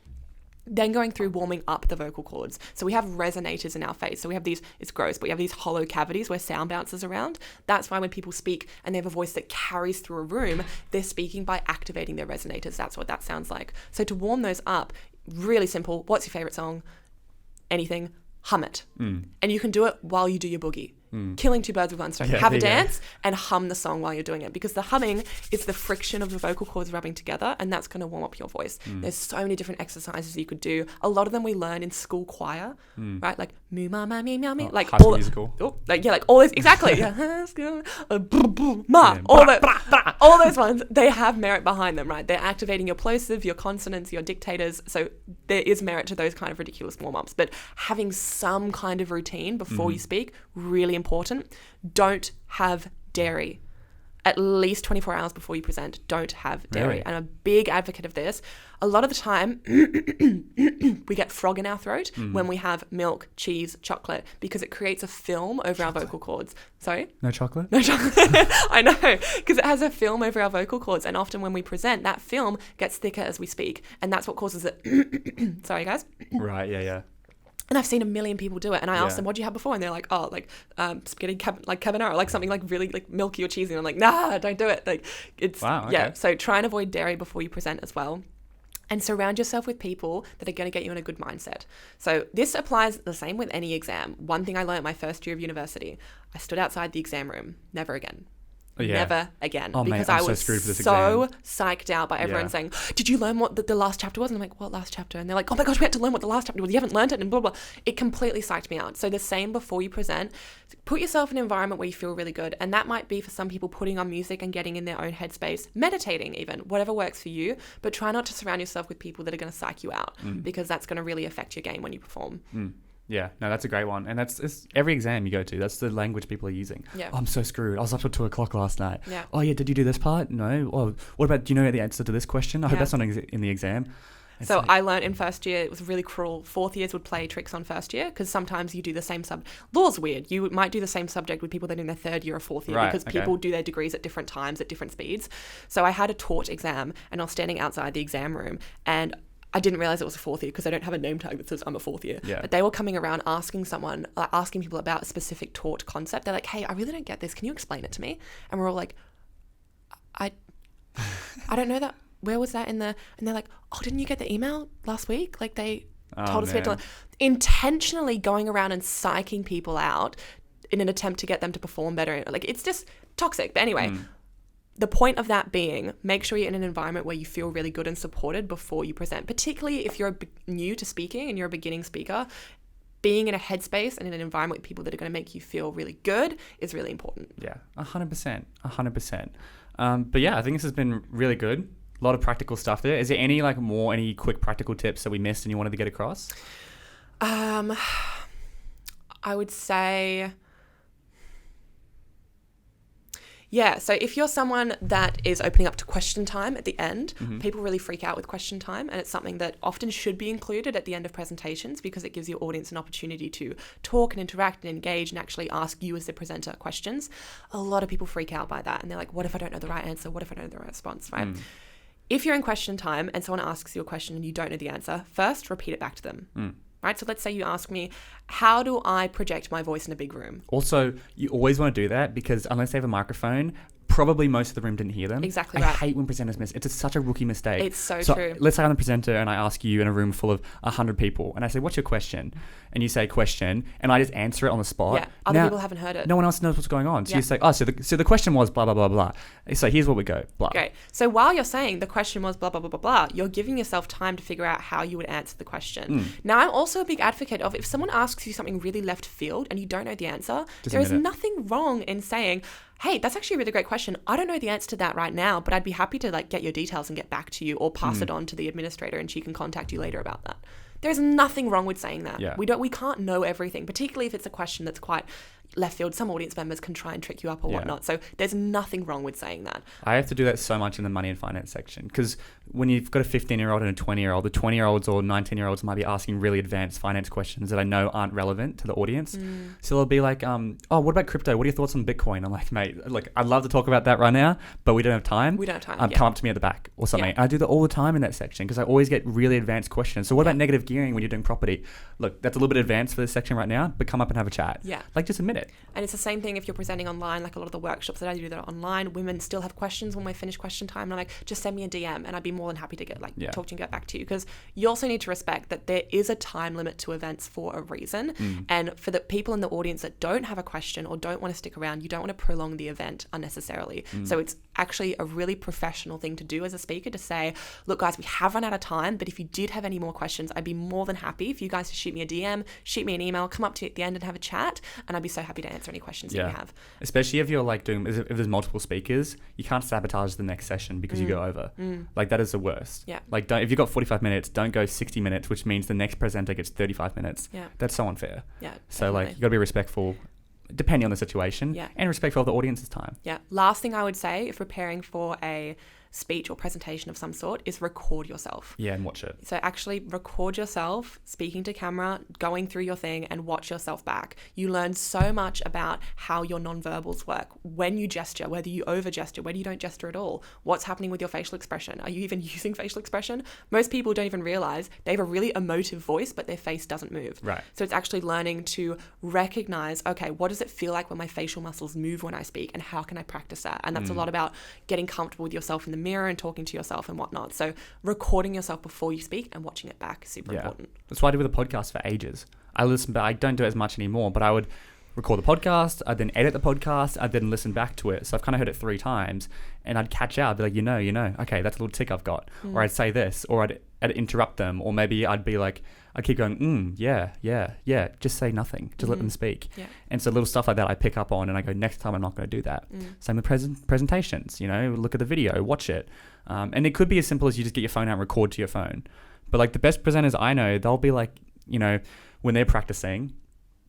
Then going through warming up the vocal cords. So we have resonators in our face. So we have these, it's gross, but we have these hollow cavities where sound bounces around. That's why when people speak and they have a voice that carries through a room, they're speaking by activating their resonators. That's what that sounds like. So to warm those up, really simple. What's your favorite song? Anything. Hum it. And you can do it while you do your boogie. Killing two birds with one stone. Have a dance and hum the song while you're doing it, because the humming is the friction of the vocal cords rubbing together, and that's going to warm up your voice. There's so many different exercises you could do. A lot of them we learn in school choir, right? Like moo ma ma me meow me, like High School all Musical. like all those exactly. All those ones, they have merit behind them, right? They're activating your plosive, your consonants, your dictators. So there is merit to those kind of ridiculous warm-ups, but having some kind of routine before you speak, really important. Don't have dairy. At least 24 hours before you present, don't have dairy. Really? I'm a big advocate of this. A lot of the time, we get frog in our throat when we have milk, cheese, chocolate, because it creates a film over our vocal cords. Sorry? No chocolate? No chocolate. I know, because it has a film over our vocal cords, and often when we present, that film gets thicker as we speak, and that's what causes it. Sorry, guys. Right, yeah. And I've seen a million people do it. And I asked them, what do you have before? And they're like, oh, like spaghetti carbonara, like something like really like milky or cheesy. And I'm like, nah, don't do it. Like it's, wow, okay. Yeah. So try and avoid dairy before you present as well. And surround yourself with people that are going to get you in a good mindset. So this applies the same with any exam. One thing I learned my first year of university, I stood outside the exam room, never again. Yeah. Never again. Oh, because mate, I'm I was so screwed for this so exam. psyched out by everyone saying, did you learn what the last chapter was? And I'm like, what last chapter? And they're like, oh my gosh, we had to learn what the last chapter was. You haven't learned it, and blah, blah. It completely psyched me out. So the same before you present, put yourself in an environment where you feel really good. And that might be for some people putting on music and getting in their own headspace, meditating even, whatever works for you. But try not to surround yourself with people that are going to psych you out, because that's going to really affect your game when you perform. Yeah, no, that's a great one. And it's every exam you go to, that's the language people are using. Yeah. Oh, I'm so screwed. I was up till 2:00 last night. Yeah. Oh, yeah, did you do this part? No. Oh, what about, do you know the answer to this question? I hope that's not in the exam. So I learned in first year, it was really cruel. Fourth years would play tricks on first year, because sometimes you do the same law's weird. You might do the same subject with people that are in their third year or fourth year, because people do their degrees at different times, at different speeds. So I had a taught exam, and I was standing outside the exam room, and I didn't realize it was a fourth year because I don't have a name tag that says I'm a fourth year. Yeah. But they were coming around asking people about a specific taught concept. They're like, hey, I really don't get this. Can you explain it to me? And we're all like, I don't know that. Where was that in the... And they're like, oh, didn't you get the email last week? Like they told us we had to... Intentionally going around and psyching people out in an attempt to get them to perform better. Like it's just toxic. But anyway... The point of that being, make sure you're in an environment where you feel really good and supported before you present, particularly if you're new to speaking and you're a beginning speaker. Being in a headspace and in an environment with people that are going to make you feel really good is really important. Yeah, 100%. But yeah, I think this has been really good. A lot of practical stuff there. Is there any any quick practical tips that we missed and you wanted to get across? I would say... Yeah, so if you're someone that is opening up to question time at the end, people really freak out with question time, and it's something that often should be included at the end of presentations, because it gives your audience an opportunity to talk and interact and engage and actually ask you as the presenter questions. A lot of people freak out by that, and they're like, what if I don't know the right answer? What if I don't know the right response, right? If you're in question time and someone asks you a question and you don't know the answer, first repeat it back to them. Right? So let's say you ask me, how do I project my voice in a big room? Also, you always want to do that, because unless they have a microphone, probably most of the room didn't hear them. Exactly I right. hate when presenters miss. It's such a rookie mistake. It's so true. Let's say I'm the presenter and I ask you in a room full of 100 people, and I say, what's your question? And you say question, and I just answer it on the spot. Yeah, other people haven't heard it. No one else knows what's going on. So you say, so the question was blah, blah, blah, blah. So here's what we go, blah. Okay, so while you're saying the question was blah, blah, blah, blah, blah, you're giving yourself time to figure out how you would answer the question. Now, I'm also a big advocate of, if someone asks you something really left field and you don't know the answer, there is nothing wrong in saying, hey, that's actually a really great question. I don't know the answer to that right now, but I'd be happy to get your details and get back to you, or pass it on to the administrator and she can contact you later about that. There's nothing wrong with saying that. Yeah. We can't know everything, particularly if it's a question that's quite, left field. Some audience members can try and trick you up or whatnot. So there's nothing wrong with saying that. I have to do that so much in the money and finance section, because when you've got a 15-year-old and a 20-year-old, the 20-year-olds or 19-year-olds might be asking really advanced finance questions that I know aren't relevant to the audience. So they'll be like, oh, what about crypto? What are your thoughts on Bitcoin? I'm like, mate, I'd love to talk about that right now, but we don't have time. Come up to me at the back or something. And I do that all the time in that section, because I always get really advanced questions. So what about negative gearing when you're doing property? Look, that's a little bit advanced for this section right now, but come up and have a chat. Yeah. Like, just admit it. And it's the same thing if you're presenting online. Like a lot of the workshops that I do that are online, women still have questions when we finish question time. And I'm like, just send me a DM and I'd be more than happy to talk to you and get back to you. Because you also need to respect that there is a time limit to events for a reason. And for the people in the audience that don't have a question or don't want to stick around, you don't want to prolong the event unnecessarily. So it's actually a really professional thing to do as a speaker, to say, look guys, we have run out of time, but if you did have any more questions, I'd be more than happy for you guys to shoot me a DM, shoot me an email, come up to you at the end and have a chat, and I'd be so happy to answer any questions that you have. Especially if you're like if there's multiple speakers, you can't sabotage the next session because you go over. Like, that is the worst. Like, if you've got 45 minutes, don't go 60 minutes, which means the next presenter gets 35 minutes. That's so unfair. So definitely. Like, you got to be respectful depending on the situation, and respectful of the audience's time. Last thing I would say, if preparing for a speech or presentation of some sort, is record yourself. And watch it. So actually record yourself speaking to camera, going through your thing, and watch yourself back. You learn so much about how your nonverbals work, when you gesture, whether you over gesture, whether you don't gesture at all, what's happening with your facial expression. Are you even using facial expression? Most people don't even realize they have a really emotive voice, but their face doesn't move. Right. So it's actually learning to recognize, okay, what does it feel like when my facial muscles move when I speak, and how can I practice that? And that's a lot about getting comfortable with yourself in the mirror and talking to yourself and whatnot. So recording yourself before you speak and watching it back is super important. That's why I did with the podcast for ages. I listen, but I don't do it as much anymore, but I would record the podcast, I'd then edit the podcast, I'd then listen back to it. So I've kind of heard it 3 times, and I'd catch out, I'd be like, okay, that's a little tick I've got. Or I'd say this, or I'd interrupt them, or maybe I'd be like, I'd keep going, yeah, just say nothing, just let them speak. And so little stuff like that I pick up on, and I go, next time I'm not going to do that. Same with presentations, look at the video, watch it. And it could be as simple as you just get your phone out and record to your phone. But like the best presenters I know, they'll be like, when they're practicing,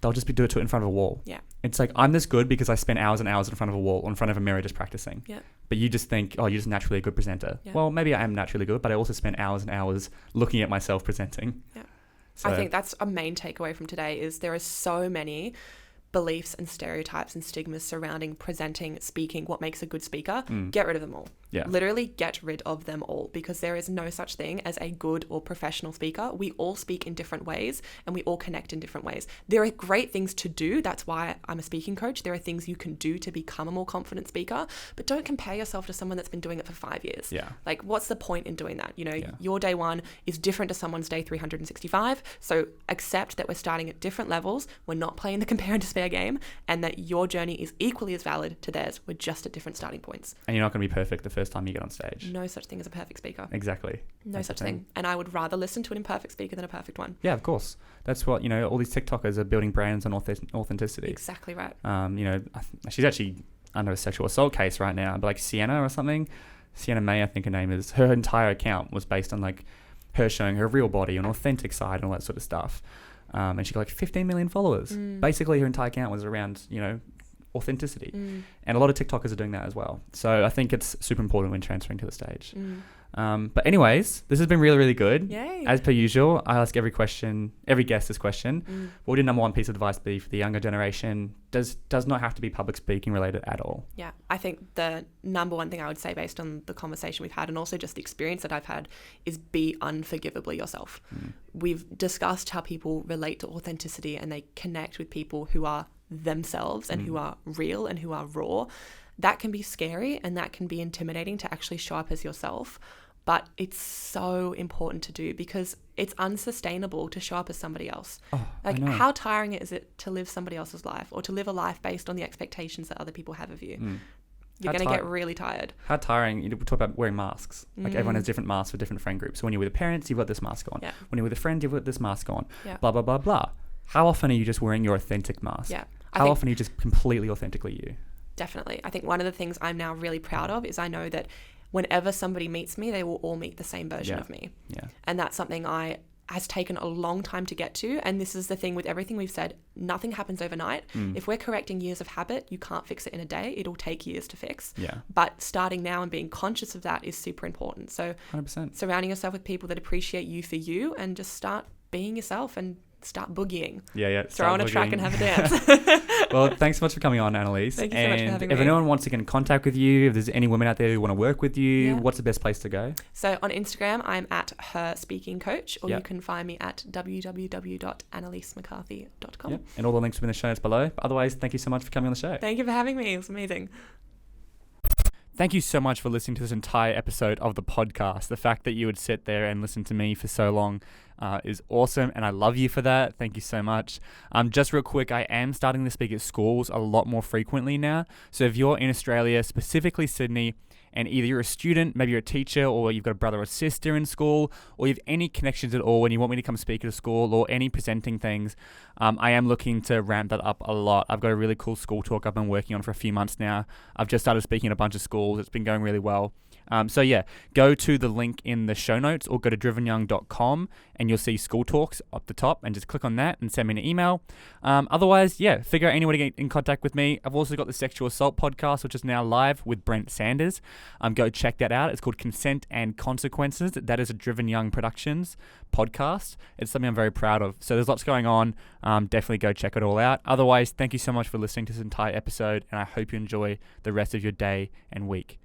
they'll just do it in front of a wall. It's like, I'm this good because I spent hours and hours in front of a wall or in front of a mirror just practicing. But you just think, oh, you're just naturally a good presenter. Well, maybe I am naturally good, but I also spent hours and hours looking at myself presenting. So I think that's a main takeaway from today, is there are so many beliefs and stereotypes and stigmas surrounding presenting, speaking, what makes a good speaker. Get rid of them all. Literally get rid of them all, because there is no such thing as a good or professional speaker. We all speak in different ways and we all connect in different ways. There are great things to do. That's why I'm a speaking coach. There are things you can do to become a more confident speaker, but don't compare yourself to someone that's been doing it for 5 years. Like, what's the point in doing that? Your day 1 is different to someone's day 365. So accept that we're starting at different levels. We're not playing the compare and despair game, and that your journey is equally as valid to theirs. We're just at different starting points. And you're not going to be perfect the first time you get on stage. No such thing as a perfect speaker. Exactly. No such thing. And I would rather listen to an imperfect speaker than a perfect one. Yeah, of course. That's what, all these TikTokers are building brands on authenticity. Exactly right. She's actually under a sexual assault case right now, but like Sienna or something, Sienna May, I think her name is, her entire account was based on like her showing her real body, an authentic side and all that sort of stuff. And she got like 15 million followers. Basically, her entire account was around, authenticity. And a lot of TikTokers are doing that as well. So I think it's super important when transferring to the stage. But anyways, this has been really, really good. Yay. As per usual, I ask every guest this question. What would your number 1 piece of advice be for the younger generation? Does not have to be public speaking related at all. Yeah, I think the number 1 thing I would say, based on the conversation we've had and also just the experience that I've had, is be unforgivably yourself. We've discussed how people relate to authenticity and they connect with people who are themselves and who are real and who are raw. That can be scary and that can be intimidating to actually show up as yourself. But it's so important to do, because it's unsustainable to show up as somebody else. Like, how tiring is it to live somebody else's life, or to live a life based on the expectations that other people have of you? You're going to get really tired. How tiring. We talk about wearing masks. Like, everyone has different masks for different friend groups. So when you're with parents, you've got this mask on. When you're with a friend, you've got this mask on. Blah, blah, blah, blah. How often are you just wearing your authentic mask? How often are you just completely authentically you? Definitely. I think one of the things I'm now really proud of is I know that whenever somebody meets me, they will all meet the same version of me. And that's something I has taken a long time to get to. And this is the thing with everything we've said, nothing happens overnight. If we're correcting years of habit, you can't fix it in a day. It'll take years to fix. Yeah. But starting now and being conscious of that is super important. So 100%. surrounding yourself with people that appreciate you for you, and just start being yourself and start boogieing. Yeah. Throw on a track and have a dance. Well, thanks so much for coming on, Annelise. Thank you so much for having me. If anyone wants to get in contact with you, if there's any women out there who want to work with you, what's the best place to go? So on Instagram, I'm at Her Speaking Coach, or Yep. you can find me at www.annelisemccarthy.com. Yep. And all the links will be in the show notes below. Otherwise, thank you so much for coming on the show. Thank you for having me. It was amazing. Thank you so much for listening to this entire episode of the podcast. The fact that you would sit there and listen to me for so long is awesome, and I love you for that. Thank you so much. Just real quick, I am starting to speak at schools a lot more frequently now. So if you're in Australia, specifically Sydney, and either you're a student, maybe you're a teacher, or you've got a brother or sister in school, or you have any connections at all and you want me to come speak at a school or any presenting things, I am looking to ramp that up a lot. I've got a really cool school talk I've been working on for a few months now. I've just started speaking at a bunch of schools. It's been going really well. So yeah, go to the link in the show notes or go to drivenyoung.com and you'll see school talks up the top, and just click on that and send me an email. Otherwise, figure out any way to get in contact with me. I've also got the Sexual Assault podcast, which is now live with Brent Sanders. Go check that out. It's called Consent and Consequences. That is a Driven Young Productions podcast. It's something I'm very proud of. So there's lots going on. Definitely go check it all out. Otherwise, thank you so much for listening to this entire episode, and I hope you enjoy the rest of your day and week.